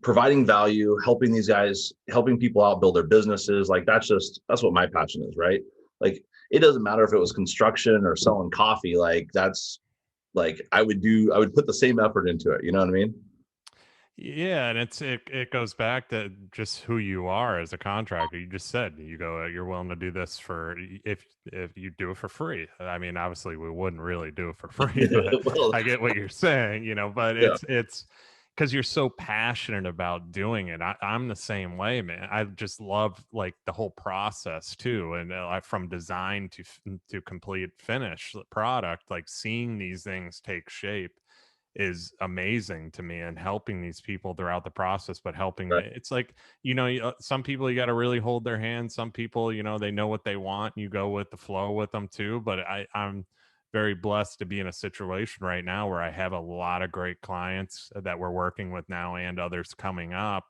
providing value, helping these guys, helping people out build their businesses. Like that's what my passion is, right? Like it doesn't matter if it was construction or selling coffee. Like that's like I would put the same effort into it. You know what I mean? Yeah, and it goes back to just who you are as a contractor. You just said you're willing to do this if you do it for free. I mean, obviously we wouldn't really do it for free, but Well, I get what you're saying, but yeah, it's because you're so passionate about doing it. I'm the same way, man. I just love like the whole process too, and from design to complete finish the product, like seeing these things take shape is amazing to me, and helping these people throughout the process. But right. it's like, some people you got to really hold their hand. Some people, they know what they want, and you go with the flow with them too. But I'm very blessed to be in a situation right now where I have a lot of great clients that we're working with now, and others coming up,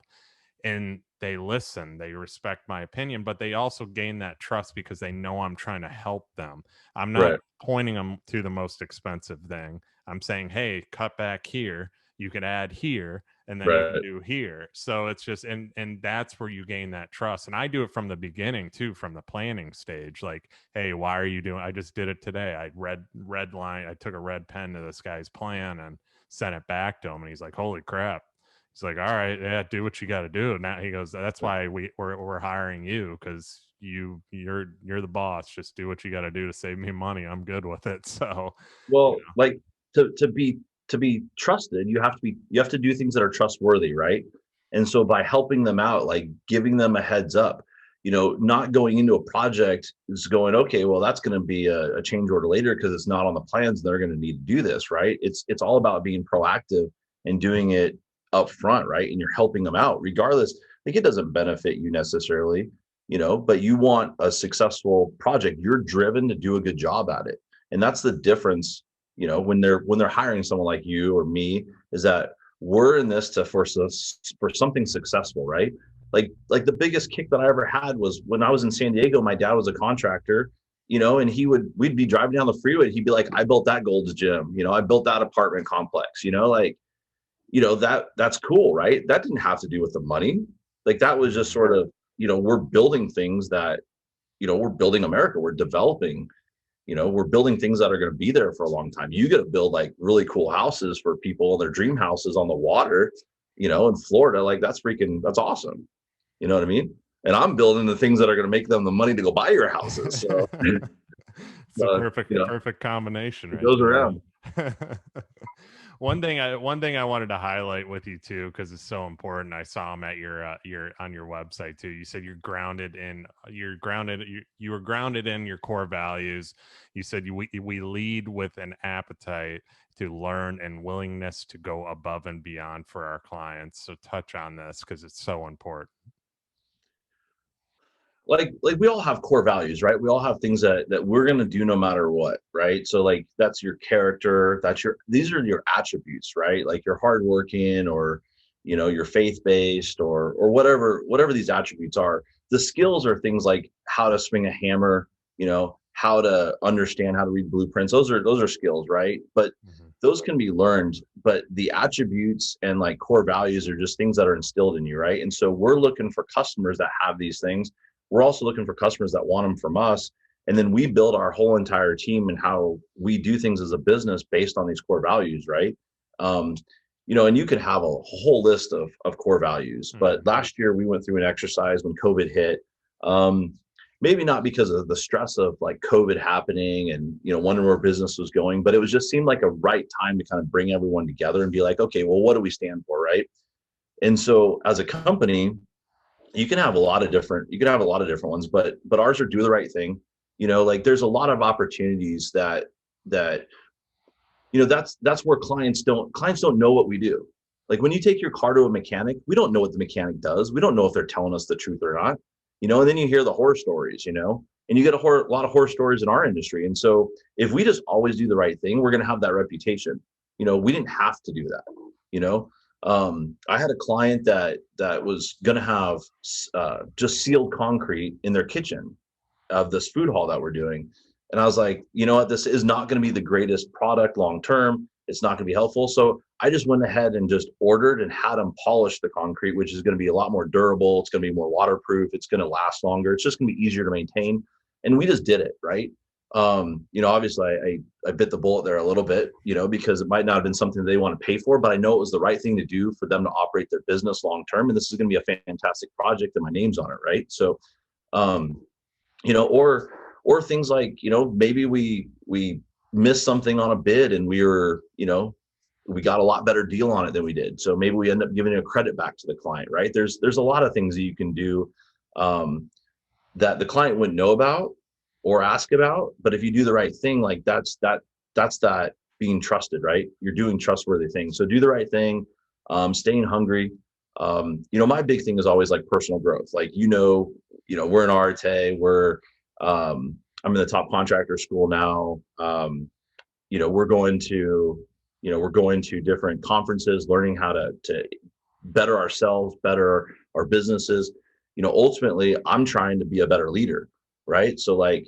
and they listen, they respect my opinion, but they also gain that trust because they know I'm trying to help them. I'm not Right. pointing them to the most expensive thing. I'm saying, hey, cut back here, you can add here, and then you can Right. do here. So it's just, and that's where you gain that trust. And I do it from the beginning too, from the planning stage. Like, hey, why are you doing, I just did it today. I red line, I took a red pen to this guy's plan and sent it back to him, and he's like, holy crap. He's like, all right, yeah, do what you got to do. Now he goes, that's why we're hiring you, because you're the boss. Just do what you got to do to save me money. I'm good with it. So, you Well, know. like to be trusted, you have to do things that are trustworthy, right? And so by helping them out, like giving them a heads up, not going into a project is going, okay, well, that's going to be a change order later because it's not on the plans. They're going to need to do this, right? It's all about being proactive and doing it up front, right? And you're helping them out, regardless. Like it doesn't benefit you necessarily, but you want a successful project. You're driven to do a good job at it, and that's the difference. When they're hiring someone like you or me, is that we're in this for something successful, right? Like the biggest kick that I ever had was when I was in San Diego. My dad was a contractor, and we'd be driving down the freeway. He'd be like, I built that Gold's Gym, I built that apartment complex, like, that's cool, right? That didn't have to do with the money. Like that was just sort of, we're building things that, we're building America. We're developing, we're building things that are going to be there for a long time. You got to build like really cool houses for people, their dream houses on the water, in Florida. Like that's awesome. You know what I mean? And I'm building the things that are going to make them the money to go buy your houses. So, It's a perfect combination it right goes there. around. One thing I wanted to highlight with you too, because it's so important. I saw them at your on your website too. You said you were grounded in your core values. You said we lead with an appetite to learn and willingness to go above and beyond for our clients. So touch on this because it's so important. Like we all have core values, right? We all have things that we're going to do no matter what, right? So like that's your character, these are your attributes, right? Like you're hardworking, or you're faith-based, or whatever these attributes are. The skills are things like how to swing a hammer, how to understand how to read blueprints. Those are skills, right? But those can be learned. But the attributes and like core values are just things that are instilled in you, right? And so we're looking for customers that have these things. We're also looking for customers that want them from us. And then we build our whole entire team and how we do things as a business based on these core values, right? And you could have a whole list of core values. But last year we went through an exercise when COVID hit. Maybe not because of the stress of like COVID happening and, wondering where business was going, but it was just seemed like a right time to kind of bring everyone together and be like, okay, well, what do we stand for, right? And so as a company, you can have a lot of different ones, but ours are do the right thing. Like there's a lot of opportunities that that's where clients don't know what we do. Like when you take your car to a mechanic, we don't know what the mechanic does. We don't know if they're telling us the truth or not. And then you hear the horror stories, and you get a lot of horror stories in our industry. And so if we just always do the right thing, we're going to have that reputation. We didn't have to do that. I had a client that was going to have just sealed concrete in their kitchen of this food hall that we're doing. And I was like, you know what, this is not going to be the greatest product long term. It's not going to be helpful. So I just went ahead and just ordered and had them polish the concrete, which is going to be a lot more durable. It's going to be more waterproof. It's going to last longer. It's just going to be easier to maintain. And we just did it, right? Obviously I bit the bullet there a little bit, because it might not have been something they want to pay for, but I know it was the right thing to do for them to operate their business long term. And this is going to be a fantastic project and my name's on it, right? So, or things like, maybe we missed something on a bid and we got a lot better deal on it than we did. So maybe we end up giving a credit back to the client, right? There's a lot of things that you can do that the client wouldn't know about or ask about. But if you do the right thing, like that's that being trusted, right? You're doing trustworthy things. So do the right thing, staying hungry. My big thing is always like personal growth. Like, we're in Arete, I'm in the top contractor school now. We're going to different conferences, learning how to better ourselves, better our businesses. Ultimately I'm trying to be a better leader, right? So like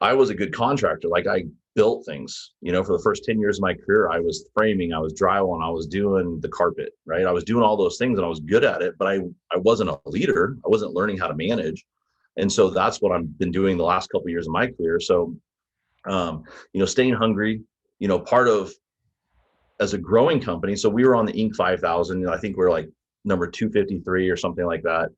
I was a good contractor. Like I built things. For the first 10 years of my career, I was framing, I was drywalling, I was doing the carpet, right? I was doing all those things and I was good at it, but I wasn't a leader. I wasn't learning how to manage. And so that's what I've been doing the last couple of years of my career. So, staying hungry, part of, as a growing company. So we were on the Inc. 5000. I think we're like number 253 or something like that.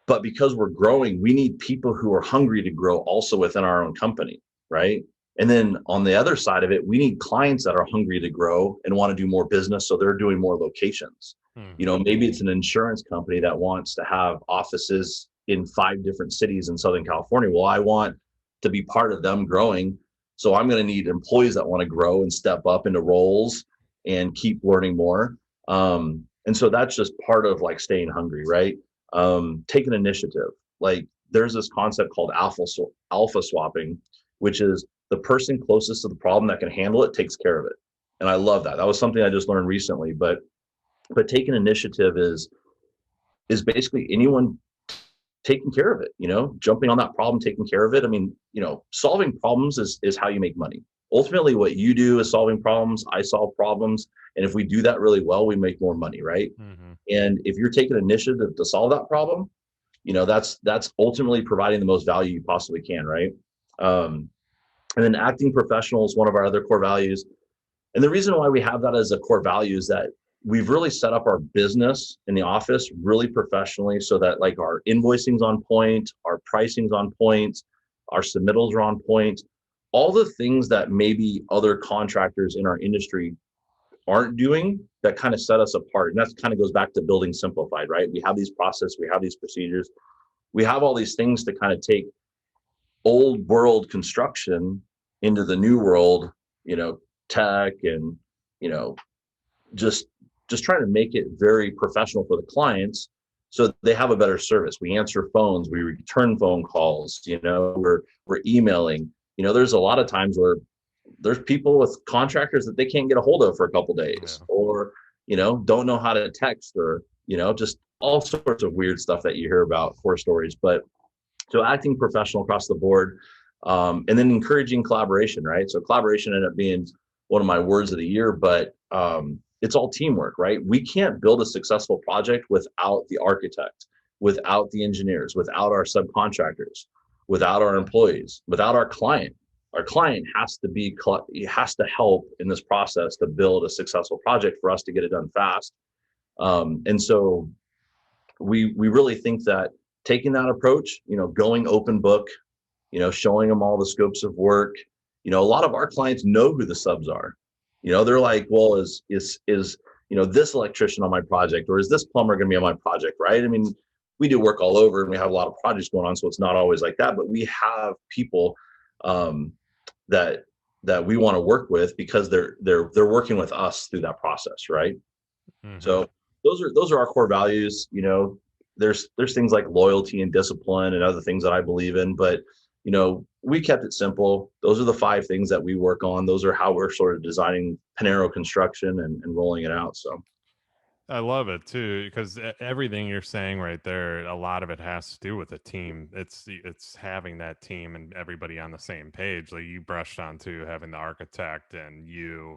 But because we're growing, we need people who are hungry to grow also within our own company, right? And then on the other side of it, we need clients that are hungry to grow and want to do more business. So they're doing more locations. Maybe it's an insurance company that wants to have offices in 5 different cities in Southern California. Well, I want to be part of them growing. So I'm going to need employees that want to grow and step up into roles and keep learning more. And so that's just part of like staying hungry, right? Take an initiative. Like there's this concept called alpha swapping, which is the person closest to the problem that can handle it takes care of it. And I love that. That was something I just learned recently, but taking initiative is basically anyone taking care of it, jumping on that problem, taking care of it. I mean, solving problems is how you make money. Ultimately, what you do is solving problems. I solve problems. And if we do that really well, we make more money, right? Mm-hmm. And if you're taking initiative to solve that problem, that's ultimately providing the most value you possibly can, right? And then acting professional is one of our other core values. And the reason why we have that as a core value is that we've really set up our business in the office really professionally so that like our invoicing's on point, our pricing's on point, our submittals are on point. All the things that maybe other contractors in our industry aren't doing that kind of set us apart. And that kind of goes back to building simplified, right? We have these processes, we have these procedures, we have all these things to kind of take old world construction into the new world, tech and, just trying to make it very professional for the clients so they have a better service. We answer phones, we return phone calls, we're emailing. There's a lot of times where there's people with contractors that they can't get a hold of for a couple of days, or, don't know how to text, or, just all sorts of weird stuff that you hear about, horror stories. But so acting professional across the board, and then encouraging collaboration, right? So collaboration ended up being one of my words of the year, but it's all teamwork, right? We can't build a successful project without the architect, without the engineers, without our subcontractors, without our employees, without our client. Our client has to help in this process to build a successful project for us to get it done fast. And so we really think that taking that approach, going open book, showing them all the scopes of work, a lot of our clients know who the subs are. They're like, well, is this electrician on my project, or is this plumber going to be on my project, right? I mean, we do work all over and we have a lot of projects going on, so it's not always like that, but we have people that we want to work with because they're working with us through that process, right? Mm-hmm. So those are our core values. There's things like loyalty and discipline and other things that I believe in, but we kept it simple. Those are the 5 things that we work on. Those are how we're sort of designing Pinhero Construction and rolling it out. So I love it too, because everything you're saying right there, a lot of it has to do with a team. It's having that team and everybody on the same page. Like you brushed on to having the architect and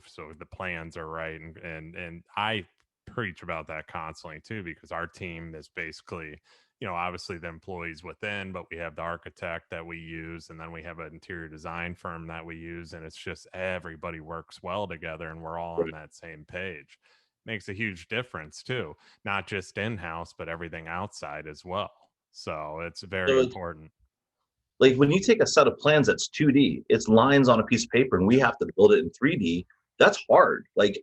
so the plans are right. And I preach about that constantly too, because our team is basically, obviously the employees within, but we have the architect that we use, and then we have an interior design firm that we use, and it's just everybody works well together and we're all on that same page. Makes a huge difference too, not just in-house, but everything outside as well. So it's very important. Like when you take a set of plans that's 2D, it's lines on a piece of paper, and we have to build it in 3D. That's hard. Like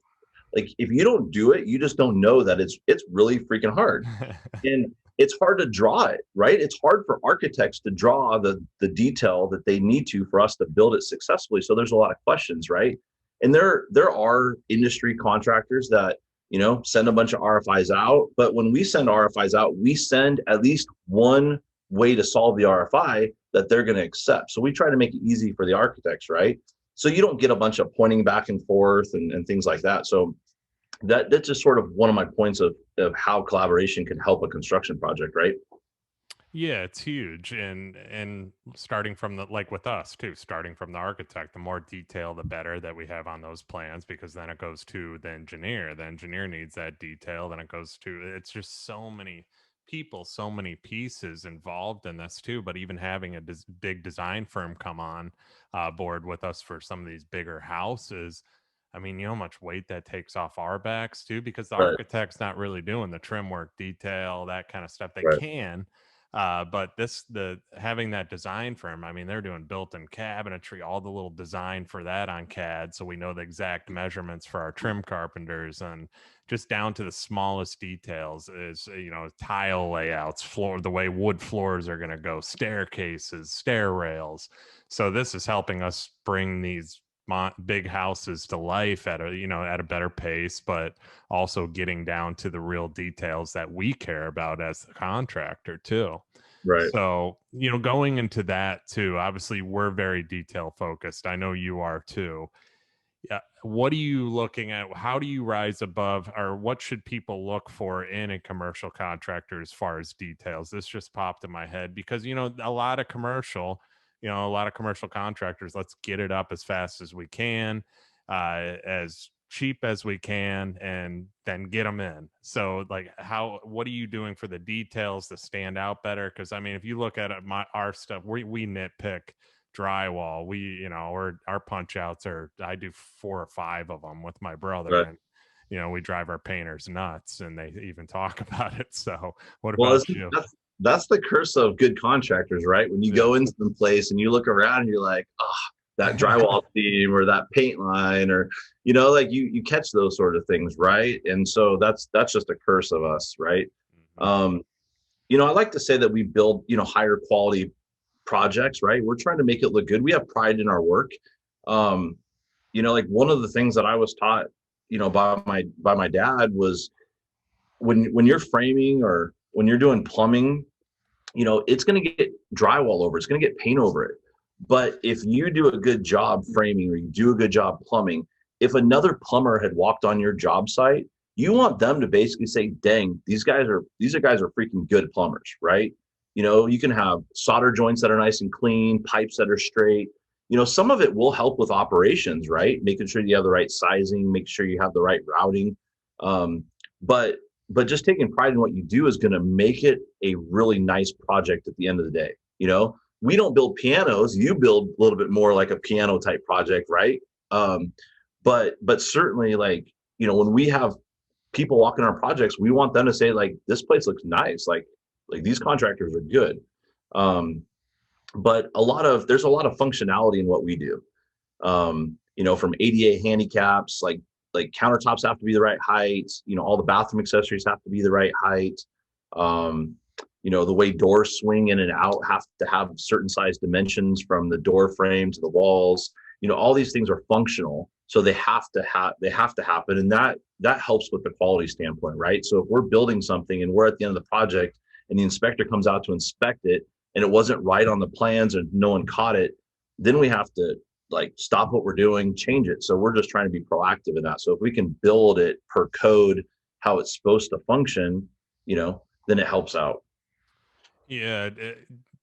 if you don't do it, you just don't know that it's really freaking hard. And it's hard to draw it, right? It's hard for architects to draw the detail that they need to for us to build it successfully. So there's a lot of questions, right? And there are industry contractors that, send a bunch of RFIs out. But when we send RFIs out, we send at least one way to solve the RFI that they're going to accept. So we try to make it easy for the architects, right? So you don't get a bunch of pointing back and forth and things like that. So that's just sort of one of my points of how collaboration can help a construction project, right? Yeah, it's huge. And starting from the, like with us too, starting from the architect, the more detail the better that we have on those plans, because then it goes to the engineer. The engineer needs that detail, then it goes to, it's just so many people, so many pieces involved in this too. But even having a big design firm come on board with us for some of these bigger houses, I mean, you know how much weight that takes off our backs too, because the Right, architect's not really doing the trim work, detail, that kind of stuff. They right, can, but the having that design firm, I mean, they're doing built-in cabinetry, all the little design for that on CAD, so we know the exact measurements for our trim carpenters, and just down to the smallest details is, you know, tile layouts, floor, the way wood floors are going to go, staircases, stair rails. So this is helping us bring these big houses to life at a, you know, at a better pace, but also getting down to the real details that we care about as the contractor too. right. So, you know, going into that too, obviously we're very detail focused. I know you are too. Yeah. What are you looking at? How do you rise above, or what should people look for in a commercial contractor as far as details? This just popped in my head because, you know, a lot of commercial contractors, let's get it up as fast as we can, as cheap as we can, and then get them in. So like what are you doing for the details to stand out better? Because I mean, if you look at it, our stuff, we nitpick drywall. We, you know, or our punch outs are, I do 4 or 5 of them with my brother, Right. and you know, we drive our painters nuts, and they even talk about it. So what Well, about you? that's the curse of good contractors, right? When you Yeah. go into the place and you look around and you're like, oh, that drywall seam or that paint line, or like you catch those sort of things, right? And so that's just a curse of us, right? Mhm. Um, I like to say that we build, higher quality projects, right? We're trying to make it look good. We have pride in our work. Um, like one of the things that I was taught, by my dad was when you're framing or when you're doing plumbing, it's going to get drywall over, it's going to get paint over it. But if you do a good job framing or you do a good job plumbing, if another plumber had walked on your job site, you want them to basically say, dang, these guys are freaking good plumbers, right? You can have solder joints that are nice and clean, pipes that are straight. Some of it will help with operations, right? Making sure you have the right sizing, make sure you have the right routing. Um, but just taking pride in what you do is going to make it a really nice project at the end of the day. We don't build pianos, you build a little bit more like a piano type project, right? But certainly, like, when we have people walking our projects, we want them to say, like, this place looks nice, like these contractors are good. But there's a lot of functionality in what we do. From ADA handicaps, like countertops have to be the right height. All the bathroom accessories have to be the right height. The way doors swing in and out have to have certain size dimensions from the door frame to the walls. All these things are functional, so they have to happen, and that helps with the quality standpoint, right? So if we're building something and we're at the end of the project and the inspector comes out to inspect it and it wasn't right on the plans and no one caught it, then we have to like stop what we're doing, change it. So we're just trying to be proactive in that. So if we can build it per code how it's supposed to function, then it helps out. Yeah,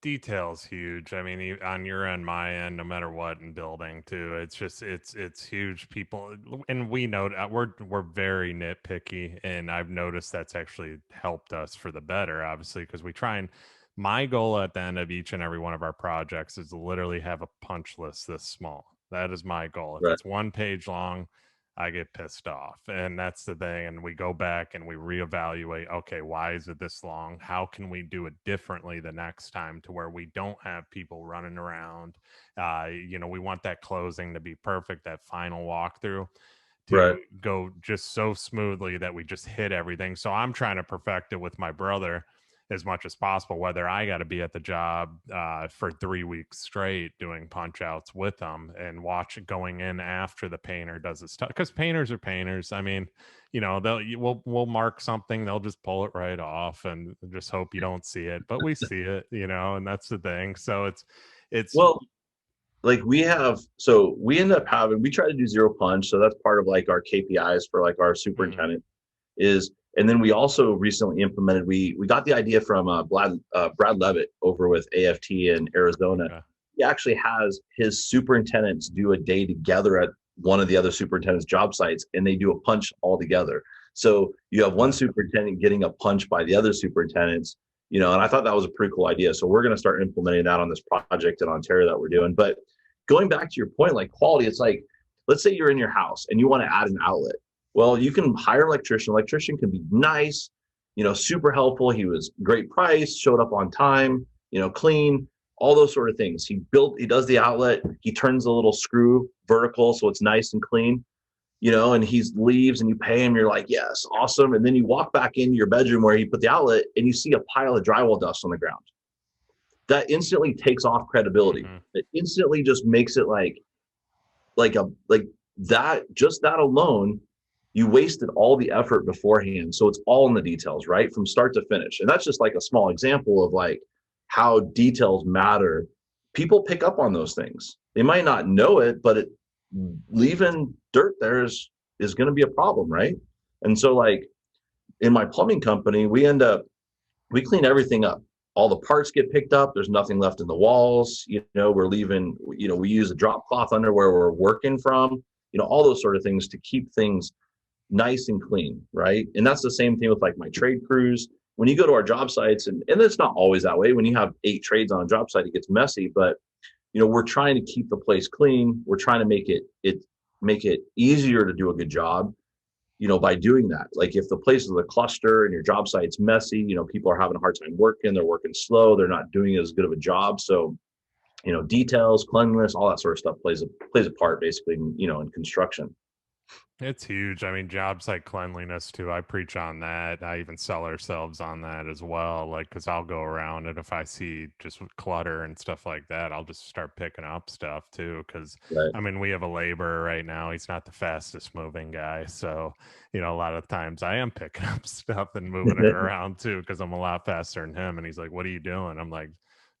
detail's huge. I mean, on your end, my end, no matter what in building too, it's just it's huge. People, and we know we're very nitpicky, and I've noticed that's actually helped us for the better, obviously, because we try and. My goal at the end of each and every one of our projects is to literally have a punch list this small. That is my goal. If Right. it's 1 page long, I get pissed off. And that's the thing. And we go back and we reevaluate, okay, why is it this long? How can we do it differently the next time to where we don't have people running around? We want that closing to be perfect, that final walkthrough Right. to go just so smoothly that we just hit everything. So I'm trying to perfect it with my brother as much as possible, whether I got to be at the job for 3 weeks straight doing punch outs with them and watch it going in after the painter does his stuff. Because painters are painters. I mean, we'll mark something, they'll just pull it right off and just hope you don't see it, but we see it, and that's the thing. So it's Well, like we end up having, we try to do zero punch. So that's part of like our KPIs for like our mhm. superintendent is And then we also recently implemented, we got the idea from Brad Levitt over with AFT in Arizona. Okay. He actually has his superintendents do a day together at one of the other superintendent's job sites, and they do a punch all together. So you have one superintendent getting a punch by the other superintendents, and I thought that was a pretty cool idea. So we're going to start implementing that on this project in Ontario that we're doing. But going back to your point, like quality, it's like, let's say you're in your house and you want to add an outlet. Well, you can hire an electrician. Electrician can be nice, super helpful. He was great price, showed up on time, clean, all those sort of things. He does the outlet. He turns the little screw vertical so it's nice and clean, and he leaves and you pay him. You're like, yes, awesome. And then you walk back into your bedroom where he put the outlet and you see a pile of drywall dust on the ground. That instantly takes off credibility. Mm-hmm. It instantly just makes it like that, just that alone, you wasted all the effort beforehand. So it's all in the details, right? From start to finish. And that's just like a small example of like how details matter. People pick up on those things. They might not know it, but leaving dirt there is going to be a problem, right? And so like in my plumbing company, we clean everything up. All the parts get picked up. There's nothing left in the walls. We're leaving, we use a drop cloth under where we're working from, all those sort of things to keep things nice and clean, right? And that's the same thing with like my trade crews. When you go to our job sites, and it's not always that way. When you have 8 trades on a job site, it gets messy, but we're trying to keep the place clean. We're trying to make it easier to do a good job, by doing that. Like if the place is a cluster and your job site's messy, people are having a hard time working, they're working slow, they're not doing as good of a job. So, details, cleanliness, all that sort of stuff plays a part basically, in construction. It's huge. I mean, job site cleanliness too. I preach on that. I even sell ourselves on that as well. Like, cause I'll go around and if I see just clutter and stuff like that, I'll just start picking up stuff too. Cause right. I mean, we have a laborer right now. He's not the fastest moving guy. So, a lot of times I am picking up stuff and moving it around too. Cause I'm a lot faster than him. And he's like, what are you doing? I'm like,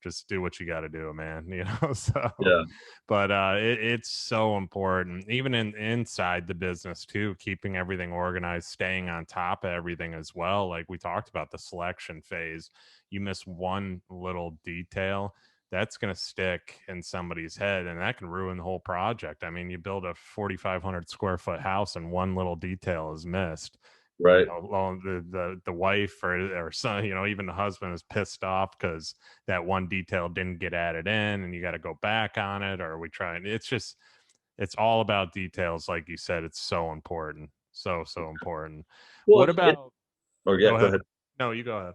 just do what you got to do, man. So yeah. But it's so important, even inside the business too, keeping everything organized, staying on top of everything as well. Like we talked about the selection phase, you miss one little detail, that's going to stick in somebody's head and that can ruin the whole project. I mean, you build a 4,500 square foot house and one little detail is missed. Right. The wife or son, even the husband is pissed off because that one detail didn't get added in and you got to go back on it, or we try. It's all about details. Like you said, it's so important. So important. Well, What about, go ahead. No, you go ahead.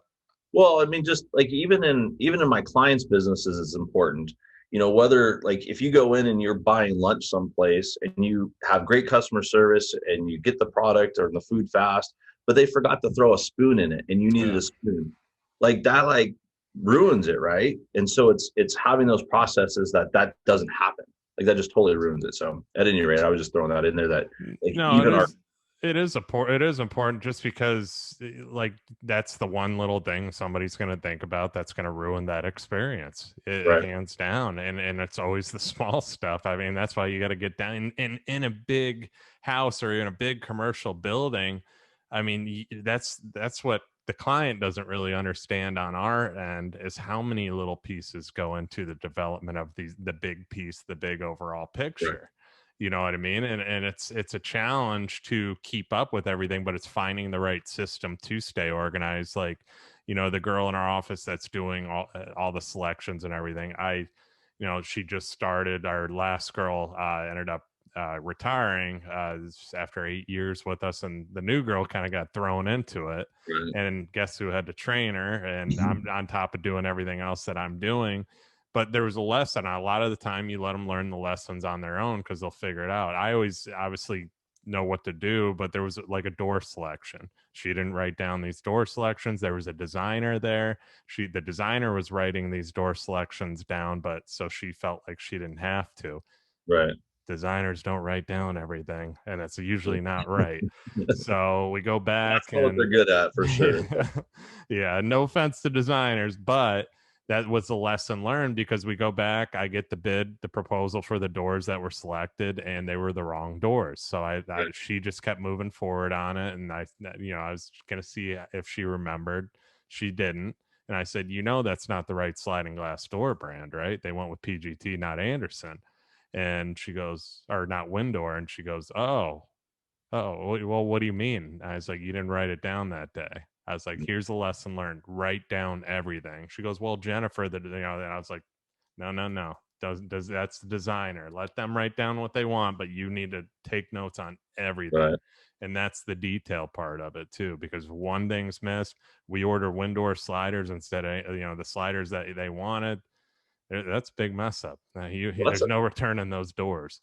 Well, I mean, just like even in my clients' businesses, it's important. Whether like if you go in and you're buying lunch someplace and you have great customer service and you get the product or the food fast, but they forgot to throw a spoon in it and you needed a spoon, like that, like ruins it, right? And so it's having those processes that doesn't happen. Like that just totally ruins it. So at any rate, I was just throwing that in there that like, no, even it is important just because like that's the one little thing somebody's going to think about that's going to ruin that experience, right. Hands down. And it's always the small stuff. I mean, that's why you got to get down in a big house or in a big commercial building. I mean, that's what the client doesn't really understand on our end is how many little pieces go into the development of the big piece, the big overall picture. Right. You know what I mean? And it's a challenge to keep up with everything, but it's finding the right system to stay organized. Like, the girl in our office that's doing all the selections and everything. She just started. Our last girl ended up retiring after 8 years with us, and the new girl kind of got thrown into it. Right. And guess who had to train her? And I'm on top of doing everything else that I'm doing. But there was a lesson. A lot of the time you let them learn the lessons on their own because they'll figure it out. I always obviously know what to do, but there was like a door selection. She didn't write down these door selections. There was a designer there. The designer was writing these door selections down, but so she felt like she didn't have to. Right. Designers don't write down everything, and it's usually not right. So we go back. That's what they're good at, for sure. Yeah, no offense to designers, but that was the lesson learned, because we go back, I get the proposal for the doors that were selected, and they were the wrong doors. So she just kept moving forward on it. And I was going to see if she remembered. She didn't. And I said, that's not the right sliding glass door brand, right? They went with PGT, not Anderson. And she goes, or not Windor. And she goes, oh, well, what do you mean? I was like, you didn't write it down that day. I was like, here's the lesson learned. Write down everything. She goes, well, Jennifer, and I was like, no. That's the designer. Let them write down what they want, but you need to take notes on everything. Right. And that's the detail part of it too, because one thing's missed. We order Windor sliders instead of, the sliders that they wanted. That's a big mess up. There's no returning those doors.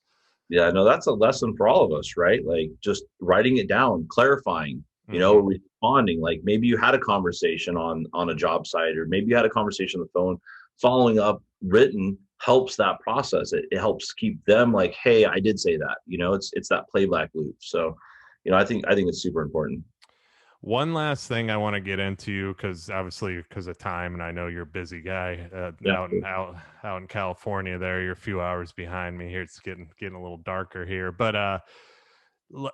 Yeah, no, that's a lesson for all of us, right? Like just writing it down, clarifying, responding. Like maybe you had a conversation on a job site, or maybe you had a conversation on the phone. Following up written helps that process. It helps keep them like, hey, I did say that. It's that playback loop. So, I think it's super important. One last thing I want to get into, because of time, and I know you're a busy guy out in California. There, you're a few hours behind me here. It's getting a little darker here, but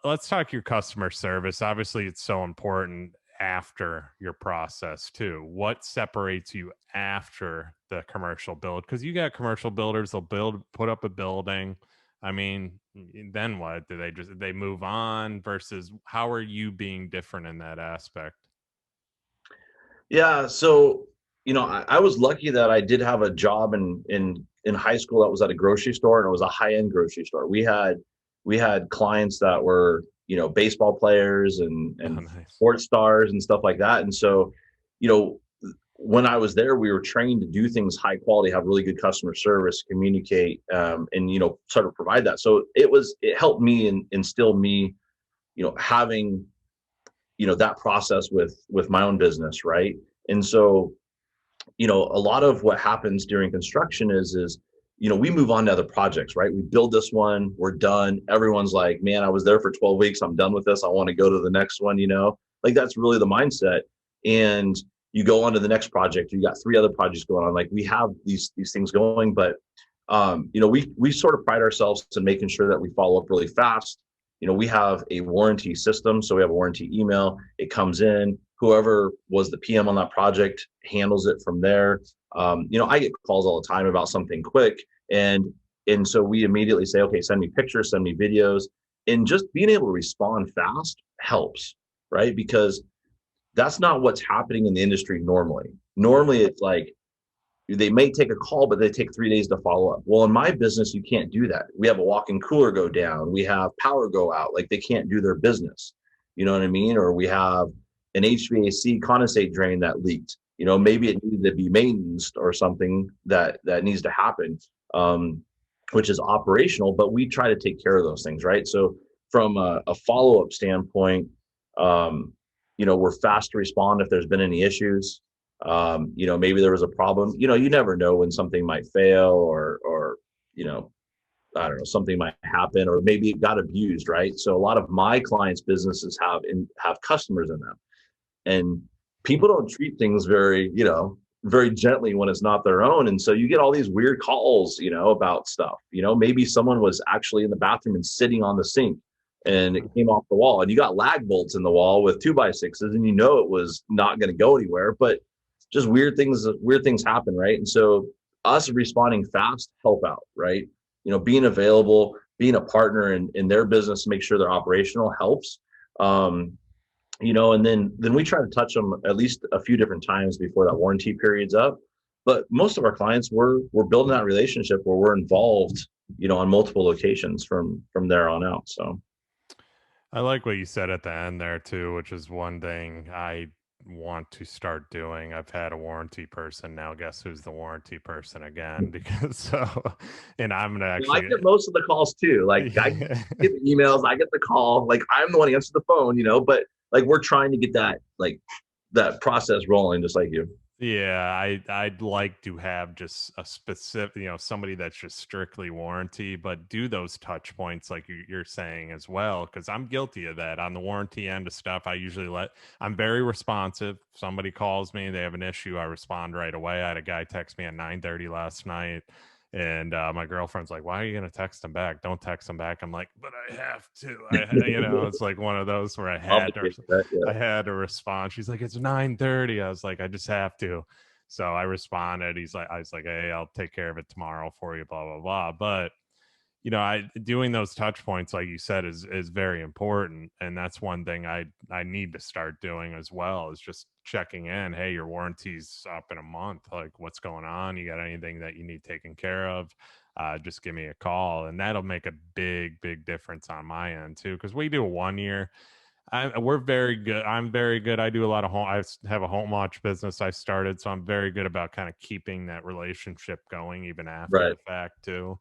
let's talk your customer service. Obviously, it's so important after your process too. What separates you after the commercial build? Because you got commercial builders, they'll put up a building. I mean, then what? Do they move on, versus how are you being different in that aspect? Yeah. So, I was lucky that I did have a job in high school that was at a grocery store, and it was a high-end grocery store. We had clients that were, baseball players and Nice. sports stars and stuff like that. And so, when I was there, we were trained to do things high quality, have really good customer service, communicate, and sort of provide that. So it helped me and instill me, having, that process with my own business, right? And so, a lot of what happens during construction is we move on to other projects, right? We build this one, we're done. Everyone's like, man, I was there for 12 weeks. I'm done with this. I want to go to the next one, like that's really the mindset. And you go on to the next project. You got 3 other projects going on. Like we have these things going, but we sort of pride ourselves in making sure that we follow up really fast. We have a warranty system. So we have a warranty email. It comes in, whoever was the PM on that project handles it from there. I get calls all the time about something quick. And so we immediately say, okay, send me pictures, send me videos, and just being able to respond fast helps, right? Because that's not what's happening in the industry normally. Normally it's like, they may take a call, but they take 3 days to follow up. Well, in my business, you can't do that. We have a walk-in cooler go down. We have power go out. Like they can't do their business. You know what I mean? Or we have an HVAC condensate drain that leaked. Maybe it needed to be maintenance or something that needs to happen, which is operational, but we try to take care of those things, right? So from a follow-up standpoint, we're fast to respond if there's been any issues. Maybe there was a problem. You never know when something might fail or I don't know, something might happen, or maybe it got abused, right? So a lot of my clients' businesses have customers in them, and people don't treat things very gently when it's not their own. And so you get all these weird calls, about stuff. Maybe someone was actually in the bathroom and sitting on the sink, and it came off the wall, and you got lag bolts in the wall with 2x6s, and it was not going to go anywhere. But just weird things happen, right? And so us responding fast help out, right? Being available, being a partner in their business to make sure they're operational helps. And then we try to touch them at least a few different times before that warranty period's up. But most of our clients, we're building that relationship where we're involved, on multiple locations from there on out. So I like what you said at the end there too, which is one thing I want to start doing. I've had a warranty person. Now guess who's the warranty person again? Because and I'm gonna actually, I get most of the calls too. Like I get the emails, I get the call. Like I'm the one who answers the phone, but like we're trying to get that process rolling, just like you. Yeah, I'd like to have just a specific, somebody that's just strictly warranty, but do those touch points like you're saying as well, because I'm guilty of that on the warranty end of stuff. I'm very responsive. Somebody calls me, they have an issue, I respond right away. I had a guy text me at 9:30 last night, and my girlfriend's like, "Why are you gonna text him back? Don't text him back." I'm like, "But I have to." It's like one of those where Complicated, that, yeah. I had to respond. She's like, "It's 9:30." I was like, "I just have to." So I responded. I was like, "Hey, I'll take care of it tomorrow for you." Blah blah blah. But I doing those touch points, like you said, is very important, and that's one thing I need to start doing as well. Is just checking in. Hey, your warranty's up in a month. Like, what's going on? You got anything that you need taken care of? Just give me a call, and that'll make a big difference on my end too. Because we do a 1 year. We're very good. I'm very good. I do a lot of home. Have a home watch business I started, so I'm very good about kind of keeping that relationship going even after Right. the fact too.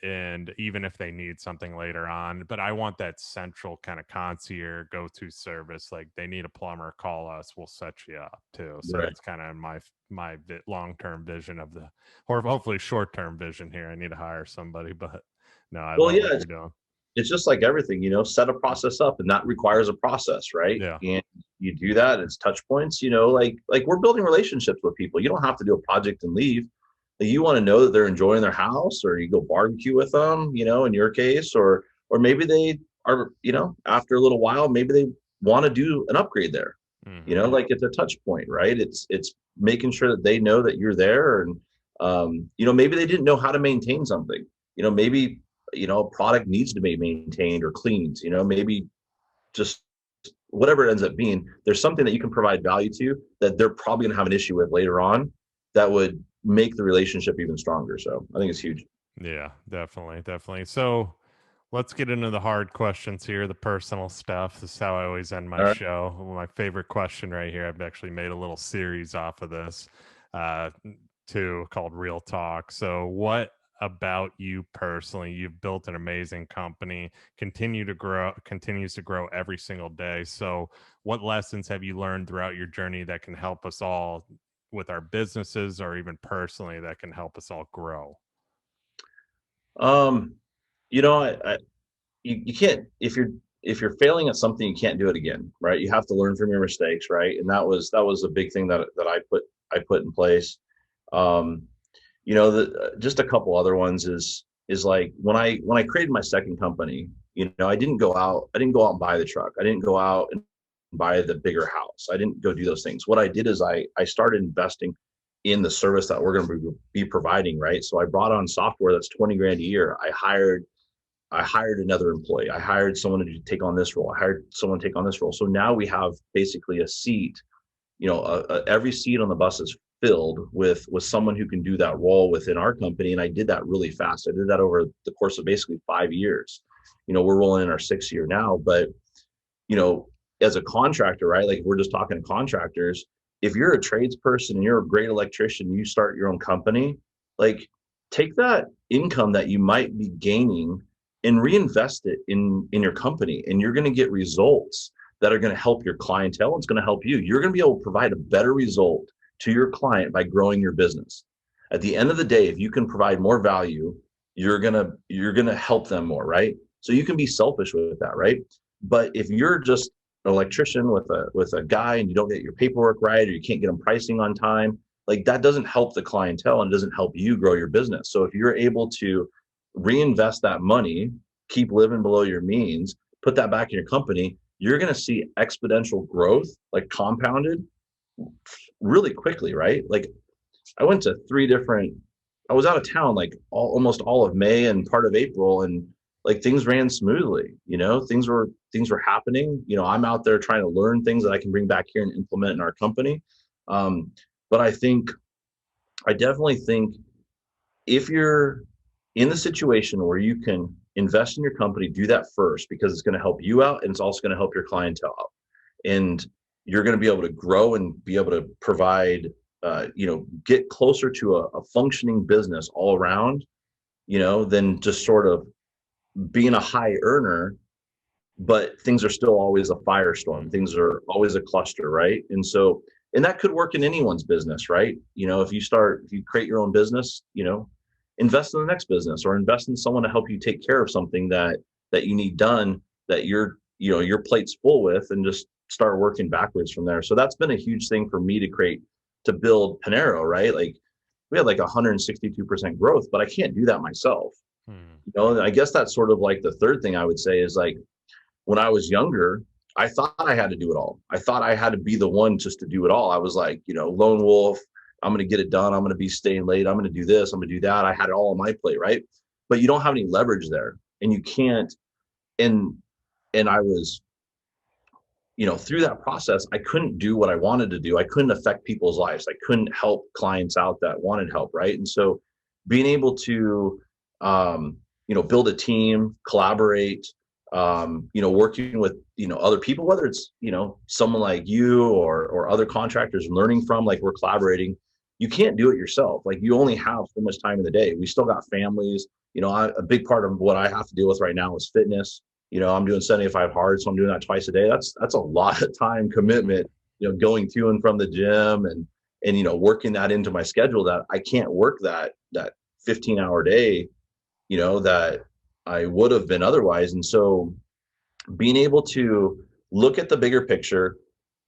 And even if they need something later on, but I want that central kind of concierge go-to service. Like they need a plumber, call us. We'll set you up too. So Right. that's kind of my long-term vision or hopefully short-term vision here. I need to hire somebody, but no, I Well, love yeah, what you're doing. it's just like everything, set a process up, and that requires a process, right? Yeah. And you do that, it's touch points, like we're building relationships with people. You don't have to do a project and leave. Like, you want to know that they're enjoying their house, or you go barbecue with them, in your case, or maybe they are, after a little while, maybe they want to do an upgrade there. Hmm. Like it's a touch point, right? It's making sure that they know that you're there, and maybe they didn't know how to maintain something. Maybe a product needs to be maintained or cleaned, maybe just whatever it ends up being, there's something that you can provide value to that they're probably going to have an issue with later on that would make the relationship even stronger. So I think it's huge. Yeah, definitely. So let's get into the hard questions here, the personal stuff. This is how I always end my All right. show. My favorite question right here. I've actually made a little series off of this, uh, too, called Real Talk. So, what about you personally? You've built an amazing company, continues to grow every single day. So, what lessons have you learned throughout your journey that can help us all with our businesses, or even personally, that can help us all grow? Um, you can't, if you're failing at something, you can't do it again, right? You have to learn from your mistakes, right? And that was a big thing that I put in place. Um, just a couple other ones is like when I created my second company, I didn't go out and buy the truck. I didn't go out and buy the bigger house. I didn't go do those things. What I did is I started investing in the service that we're going to be providing, right? So I brought on software that's 20 grand a year. I hired another employee. I hired someone to take on this role. I hired someone to take on this role. So now we have basically a seat, every seat on the bus is filled with someone who can do that role within our company. And I did that really fast. I did that over the course of basically 5 years. We're rolling in our 6th year now, but you know, as a contractor, right? Like, we're just talking to contractors. If you're a tradesperson and you're a great electrician, you start your own company, like, take that income that you might be gaining and reinvest it in your company, and you're going to get results that are going to help your clientele. It's going to help you. You're going to be able to provide a better result to your client by growing your business. At the end of the day, if you can provide more value, you're gonna help them more, right? So you can be selfish with that, right? But if you're just an electrician with a guy and you don't get your paperwork right, or you can't get them pricing on time, like, that doesn't help the clientele and doesn't help you grow your business. So if you're able to reinvest that money, keep living below your means, put that back in your company, you're going to see exponential growth, like compounded really quickly, right? Like, I went to I was out of town like almost all of May and part of April, and like, things ran smoothly. Things were happening. I'm out there trying to learn things that I can bring back here and implement in our company. But I definitely think, if you're in the situation where you can invest in your company, do that first, because it's going to help you out and it's also going to help your clientele out. And you're going to be able to grow and be able to provide, get closer to a functioning business all around, than just sort of being a high earner, but things are still always a firestorm. Hmm. Things are always a cluster, right? And so And that could work in anyone's business, right? If you create your own business, invest in the next business, or invest in someone to help you take care of something that you need done, that your plate's full with, and just start working backwards from there. So that's been a huge thing for me to build Pinhero, right? Like, we had like 162% growth, but I can't do that myself. And I guess that's sort of like the third thing I would say is, like, when I was younger, I thought I had to do it all. I thought I had to be the one just to do it all. I was like, lone wolf. I'm going to get it done. I'm going to be staying late. I'm going to do this. I'm going to do that. I had it all on my plate, right? But you don't have any leverage there, and you can't. And I was, through that process, I couldn't do what I wanted to do. I couldn't affect people's lives. I couldn't help clients out that wanted help, right? And so, being able to, build a team, collaborate, working with, other people, whether it's, someone like you or other contractors learning from, like, we're collaborating. You can't do it yourself. Like, you only have so much time in the day. We still got families. A big part of what I have to deal with right now is fitness. I'm doing 75 hard, so I'm doing that twice a day. That's a lot of time commitment, going to and from the gym, and working that into my schedule, that I can't work that 15-hour day, that I would have been otherwise. And so, being able to look at the bigger picture,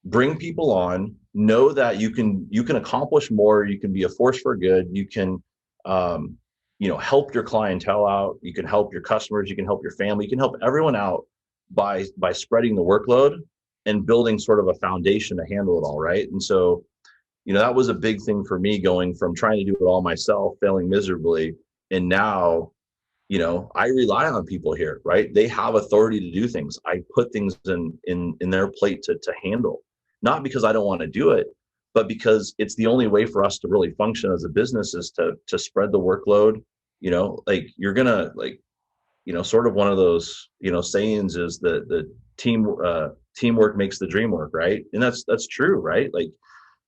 bring people on, know that you can accomplish more, you can be a force for good, you can help your clientele out, you can help your customers, you can help your family, you can help everyone out by spreading the workload and building sort of a foundation to handle it all, right? And so, that was a big thing for me, going from trying to do it all myself, failing miserably, and now, I rely on people here, right? They have authority to do things. I put things in their plate to handle, not because I don't want to do it, but because it's the only way for us to really function as a business, is to spread the workload. Like, you're gonna, like, sort of one of those, sayings is that the teamwork makes the dream work, right? And that's true, right? Like,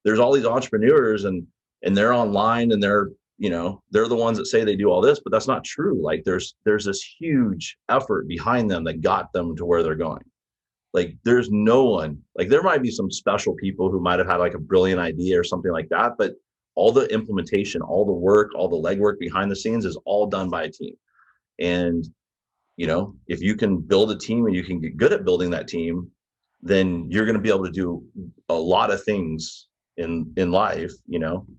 there's all these entrepreneurs, and they're online, and they're the ones that say they do all this, but that's not true. Like, there's this huge effort behind them that got them to where they're going. Like, there's no one, like, there might be some special people who might have had like a brilliant idea or something like that, but all the implementation, all the work, all the legwork behind the scenes is all done by a team. And, if you can build a team and you can get good at building that team, then you're going to be able to do a lot of things in life,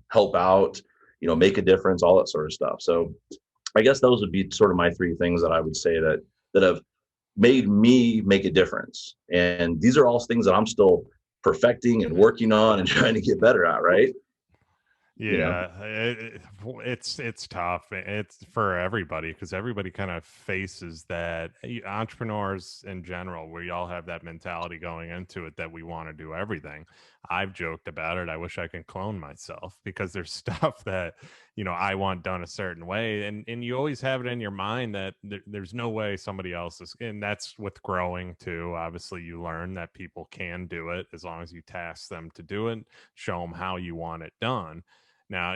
help out, make a difference, all that sort of stuff. So I guess those would be sort of my three things that I would say that have made me make a difference. And these are all things that I'm still perfecting and working on and trying to get better at, right? Yeah, it's tough. It's for everybody, because everybody kind of faces that. Entrepreneurs in general, we all have that mentality going into it that we want to do everything. I've joked about it. I wish I could clone myself, because there's stuff that I want done a certain way, and you always have it in your mind that there's no way somebody else is. And that's with growing too. Obviously, you learn that people can do it as long as you task them to do it, show them how you want it done. Now,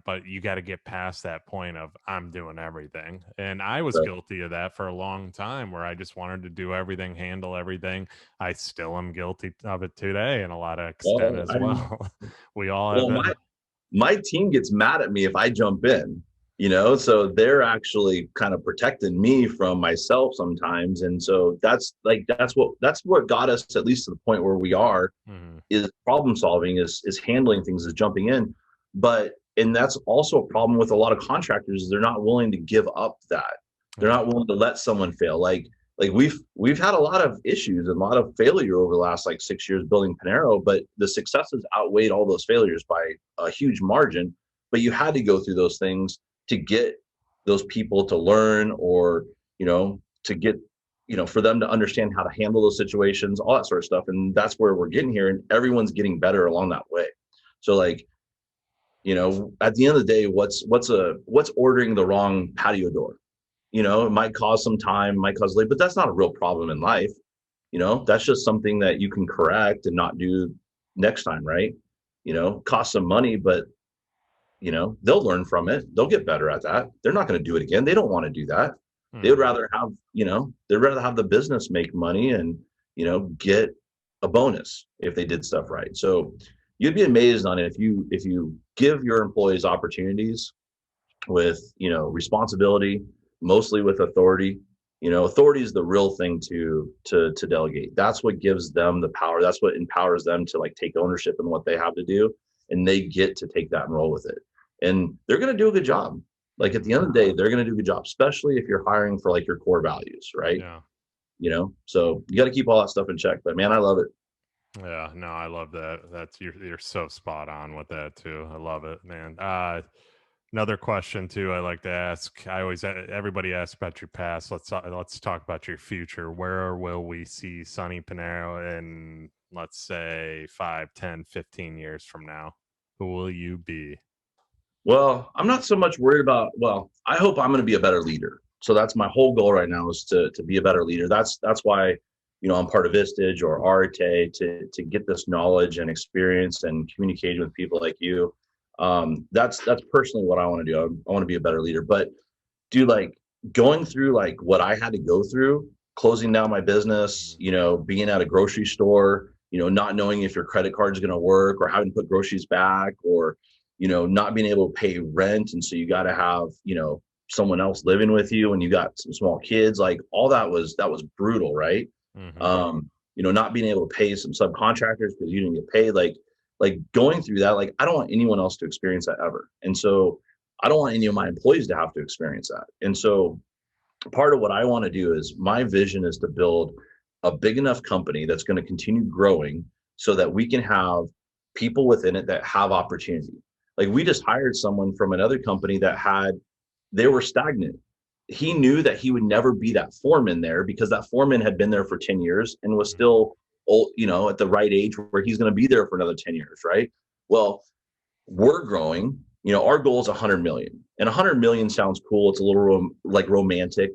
but you got to get past that point of I'm doing everything. And I was guilty of that for a long time, where I just wanted to do everything, handle everything. I still am guilty of it today in a lot of extent as well. We all have that. My team gets mad at me if I jump in, so they're actually kind of protecting me from myself sometimes. And so that's what got us at least to the point where we are, is problem solving, is handling things, is jumping in. And that's also a problem with a lot of contractors, is they're not willing to give up that. They're not willing to let someone fail. Like we've had a lot of issues and a lot of failure over the last 6 years building Pinhero, but the successes outweighed all those failures by a huge margin. But you had to go through those things to get those people to learn, or to get for them to understand how to handle those situations, all that sort of stuff. And that's where we're getting here, and everyone's getting better along that way. So at the end of the day, what's ordering the wrong patio door? It might cause some time, might cause late, but that's not a real problem in life. That's just something that you can correct and not do next time, right? Cost some money, but they'll learn from it. They'll get better at that. They're not going to do it again. They don't want to do that. They would rather have, they'd rather have the business make money and, get a bonus if they did stuff right. So, you'd be amazed on it if you give your employees opportunities with, responsibility, mostly with authority. Authority is the real thing to delegate. That's what gives them the power. That's what empowers them to like take ownership in what they have to do, and they get to take that and roll with it. And they're going to do a good job. Like at the end of the day, they're going to do a good job, especially if you're hiring for like your core values, right? Yeah. So you got to keep all that stuff in check. But man, I love it. Yeah, no, I love that. That's you're so spot on with that too. I love it, man. Another question too I like to ask. Everybody asks about your past. Let's talk about your future. Where will we see Sunny Pinhero in, let's say, 5, 10, 15 years from now? Who will you be? Well, I'm not so much worried about, I hope I'm going to be a better leader. So that's my whole goal right now, is to be a better leader. That's why, I'm part of Vistage or Arete, to get this knowledge and experience and communicating with people like you. That's personally what I want to do. I want to be a better leader. But dude, like going through like what I had to go through, closing down my business, being at a grocery store, not knowing if your credit card is going to work, or having to put groceries back, or not being able to pay rent, and so you got to have someone else living with you, and you got some small kids. Like all that was brutal, right? Mm-hmm. Not being able to pay some subcontractors because you didn't get paid, like going through that. Like I don't want anyone else to experience that ever, and so I don't want any of my employees to have to experience that. And so part of what I want to do is, my vision is to build a big enough company that's going to continue growing, so that we can have people within it that have opportunity. Like we just hired someone from another company they were stagnant. He knew that he would never be that foreman there, because that foreman had been there for 10 years and was still old, at the right age where he's going to be there for another 10 years. Right. Well, we're growing, our goal is 100 million, and 100 million sounds cool. It's a little like romantic.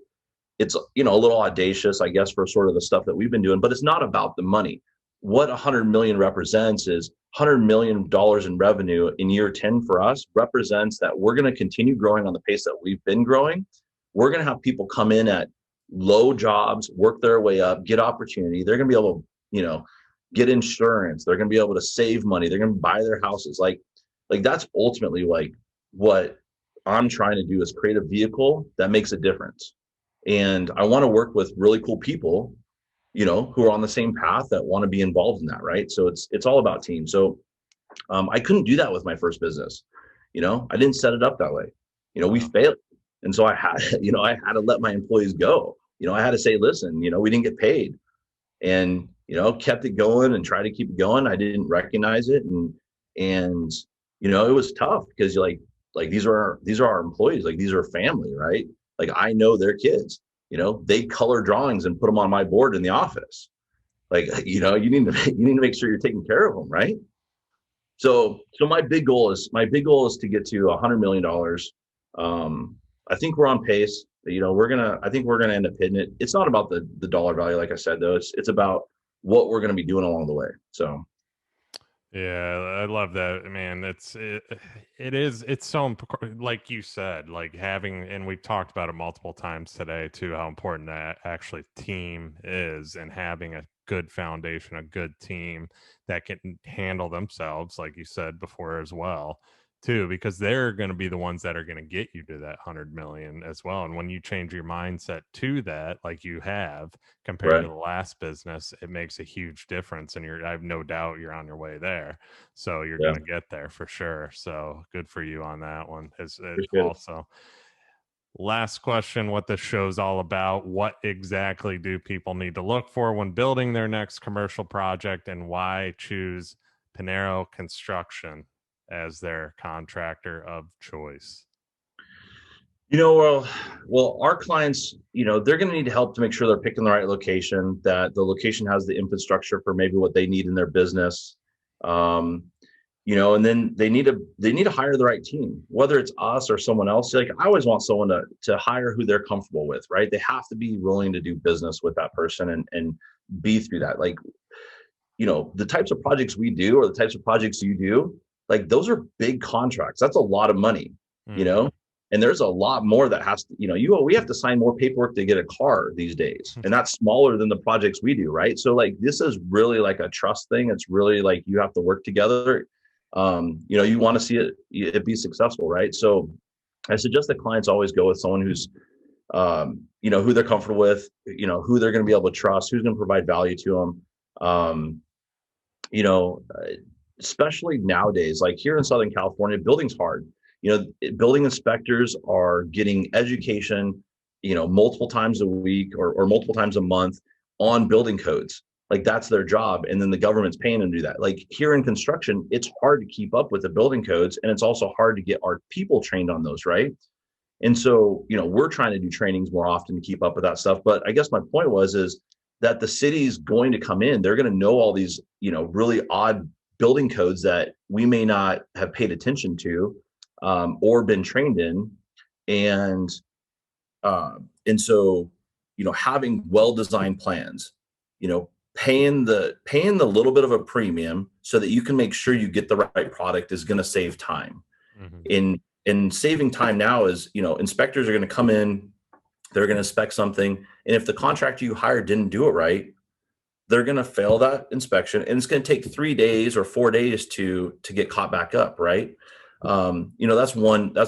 It's, a little audacious, I guess, for sort of the stuff that we've been doing, but it's not about the money. What 100 million represents is $100 million in revenue in year 10 for us represents that we're going to continue growing on the pace that we've been growing. We're going to have people come in at low jobs, work their way up, get opportunity. They're going to be able to, get insurance. They're going to be able to save money. They're going to buy their houses. Like that's ultimately like what I'm trying to do, is create a vehicle that makes a difference. And I want to work with really cool people, who are on the same path, that want to be involved in that. Right. So it's all about team. So I couldn't do that with my first business. I didn't set it up that way. We failed. And so I had, I had to let my employees go. I had to say, listen, we didn't get paid, and, kept it going and tried to keep it going. I didn't recognize it. And, it was tough, because like these are our employees. Like these are family, right? Like I know their kids, they color drawings and put them on my board in the office. Like, you need to make sure you're taking care of them. Right. So my big goal is to get to $100 million. I think we're on pace. I think we're going to end up hitting it. It's not about the dollar value. Like I said, though, it's about what we're going to be doing along the way. So. Yeah, I love that, man. It's so important, like you said, like having, and we've talked about it multiple times today too, how important that actually team is, and having a good foundation, a good team that can handle themselves, like you said before as well, too, because they're going to be the ones that are going to get you to that 100 million as well. And when you change your mindset to that, like you have compared Right. to the last business, it makes a huge difference. And I have no doubt you're on your way there. So you're Yeah. going to get there for sure. So good for you on that one. Appreciate Also, last question, what the show's all about. What exactly do people need to look for when building their next commercial project, and why choose Pinhero Construction as their contractor of choice? Well, our clients, they're going to need help to make sure they're picking the right location, that the location has the infrastructure for maybe what they need in their business. And then they need to hire the right team, whether it's us or someone else. Like I always want someone to hire who they're comfortable with, right? They have to be willing to do business with that person and be through that. Like, the types of projects we do, or the types of projects you do, like those are big contracts. That's a lot of money, and there's a lot more that has to, we have to sign more paperwork to get a car these days. And that's smaller than the projects we do. Right. So like, this is really like a trust thing. It's really like, you have to work together. You want to see it be successful, right? So I suggest that clients always go with someone who's, who they're comfortable with, who they're going to be able to trust, who's going to provide value to them. You know, especially nowadays, like here in Southern California, building's hard. Building inspectors are getting education, multiple times a week or multiple times a month on building codes. Like that's their job. And then the government's paying them to do that. Like here in construction, it's hard to keep up with the building codes. And it's also hard to get our people trained on those, right? And so, we're trying to do trainings more often to keep up with that stuff. But I guess my point is that the city's going to come in, they're going to know all these, really odd building codes that we may not have paid attention to, or been trained in. And so, having well-designed plans, paying the little bit of a premium so that you can make sure you get the right product is going to save time. Mm-hmm. In saving time now is, inspectors are going to come in, they're going to inspect something. And if the contractor you hired didn't do it right, they're going to fail that inspection. And it's going to take 3 days or 4 days to get caught back up. Right. That's one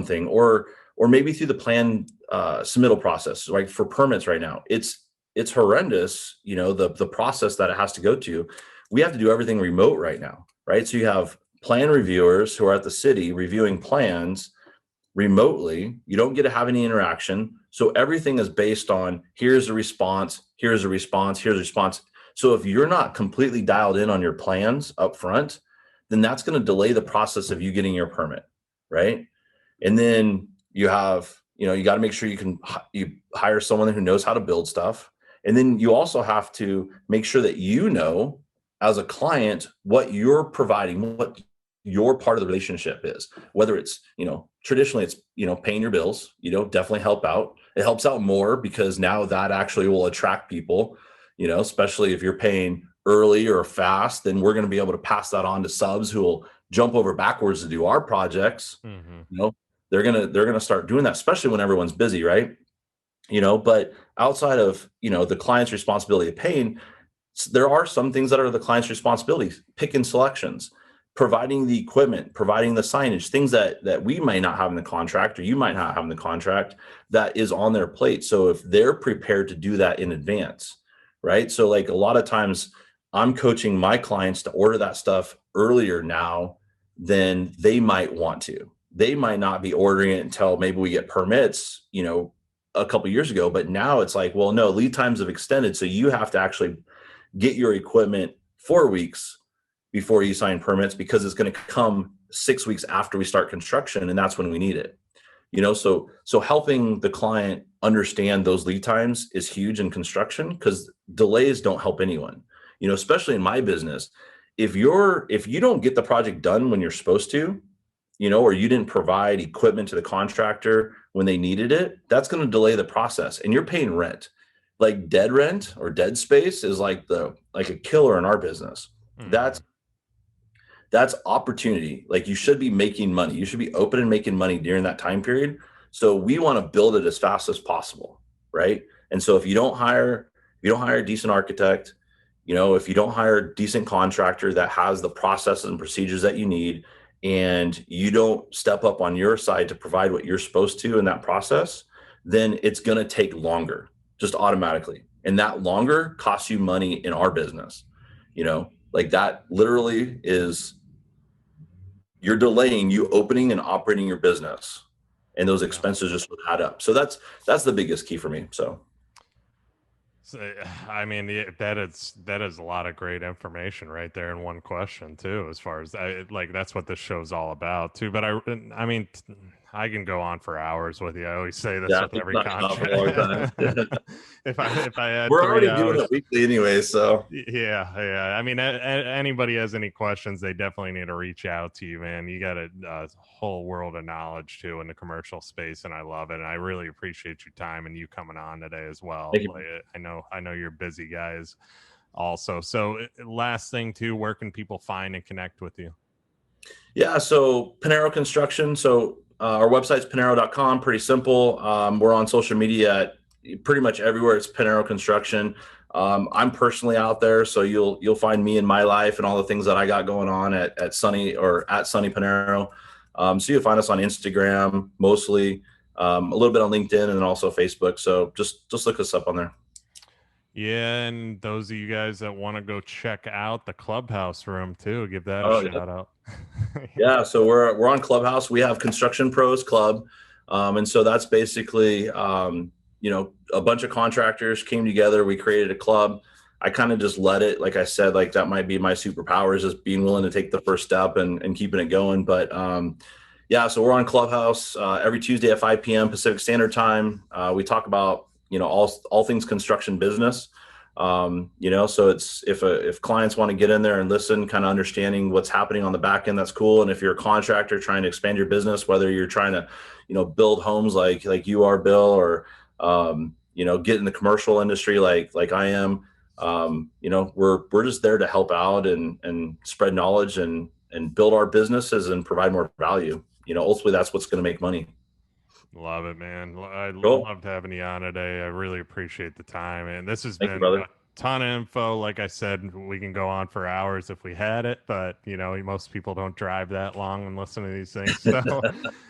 thing, or maybe through the plan submittal process, right? For permits right now, it's horrendous. The process that it has to go to, we have to do everything remote right now. Right. So you have plan reviewers who are at the city reviewing plans remotely. You don't get to have any interaction. So everything is based on here's a response, here's a response, here's a response. So if you're not completely dialed in on your plans up front, then that's going to delay the process of you getting your permit, right? And then you have, you got to make sure you hire someone who knows how to build stuff. And then you also have to make sure that as a client, what you're providing, what your part of the relationship is, whether it's, traditionally it's, paying your bills, definitely help out. It helps out more because now that actually will attract people, especially if you're paying early or fast, then we're going to be able to pass that on to subs who will jump over backwards to do our projects. Mm-hmm. They're going to start doing that, especially when everyone's busy. Right. But outside of, the client's responsibility of paying, there are some things that are the client's responsibilities, picking selections, providing the equipment, providing the signage, things that we might not have in the contract or you might not have in the contract that is on their plate. So if they're prepared to do that in advance, right? So like a lot of times I'm coaching my clients to order that stuff earlier now than they might want to. They might not be ordering it until maybe we get permits, a couple of years ago, but now it's like, well, no, lead times have extended. So you have to actually get your equipment 4 weeks before you sign permits because it's going to come 6 weeks after we start construction. And that's when we need it, so helping the client understand those lead times is huge in construction because delays don't help anyone, especially in my business. If you don't get the project done when you're supposed to, or you didn't provide equipment to the contractor when they needed it, that's going to delay the process and you're paying rent. Like dead rent or dead space is like a killer in our business. Mm-hmm. That's opportunity. Like you should be making money. You should be open and making money during that time period. So we want to build it as fast as possible. Right. And so if you don't hire a decent architect, if you don't hire a decent contractor that has the processes and procedures that you need, and you don't step up on your side to provide what you're supposed to in that process, then it's going to take longer, just automatically. And that longer costs you money in our business, like that literally is you're delaying you opening and operating your business, and those expenses just would add up. So that's the biggest key for me. So I mean, that is a lot of great information right there in one question too, as far as that's what this show's all about too. But I mean, I can go on for hours with you. I always say this with every contract. if I had we're already doing it weekly anyway, so yeah. I mean, anybody has any questions, they definitely need to reach out to you, man. You got a whole world of knowledge too in the commercial space, and I love it. And I really appreciate your time and you coming on today as well. I know you're busy guys also. So last thing too, where can people find and connect with you? Yeah, so Pinhero Construction. So our website's pinhero.com, pretty simple. We're on social media at pretty much everywhere. It's Pinhero Construction. I'm personally out there, so you'll find me in my life and all the things that I got going on at Sunny or at Sunny Pinhero. So you'll find us on Instagram mostly, a little bit on LinkedIn, and then also Facebook. So just look us up on there. Yeah, and those of you guys that want to go check out the Clubhouse room too, give that a Oh, yeah. shout out. Yeah, so we're on Clubhouse. We have Construction Pros Club, and so that's basically a bunch of contractors came together. We created a club. I kind of just let it, like I said, like that might be my superpower is just being willing to take the first step and keeping it going. But yeah, so we're on Clubhouse every Tuesday at 5 p.m. Pacific Standard Time. We talk about all things construction business. So it's if clients want to get in there and listen, kind of understanding what's happening on the back end, that's cool. And if you're a contractor trying to expand your business, whether you're trying to build homes like you are, Bill, or get in the commercial industry like I am, we're just there to help out and spread knowledge and build our businesses and provide more value. Ultimately that's what's going to make money. Love it, man. I Cool. loved having you on today. I really appreciate the time. And this has Thank you, been brother. a ton of info. Like I said, we can go on for hours if we had it, but most people don't drive that long and listen to these things. So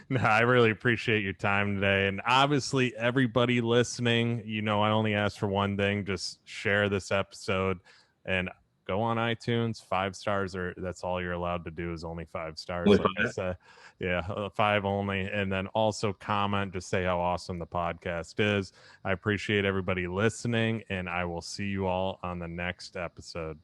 no, I really appreciate your time today. And obviously everybody listening, I only ask for one thing, just share this episode and go on iTunes, 5 stars, or that's all you're allowed to do is only 5 stars. Only Like I five. said, yeah, 5 only. And then also comment, just say how awesome the podcast is. I appreciate everybody listening, and I will see you all on the next episode.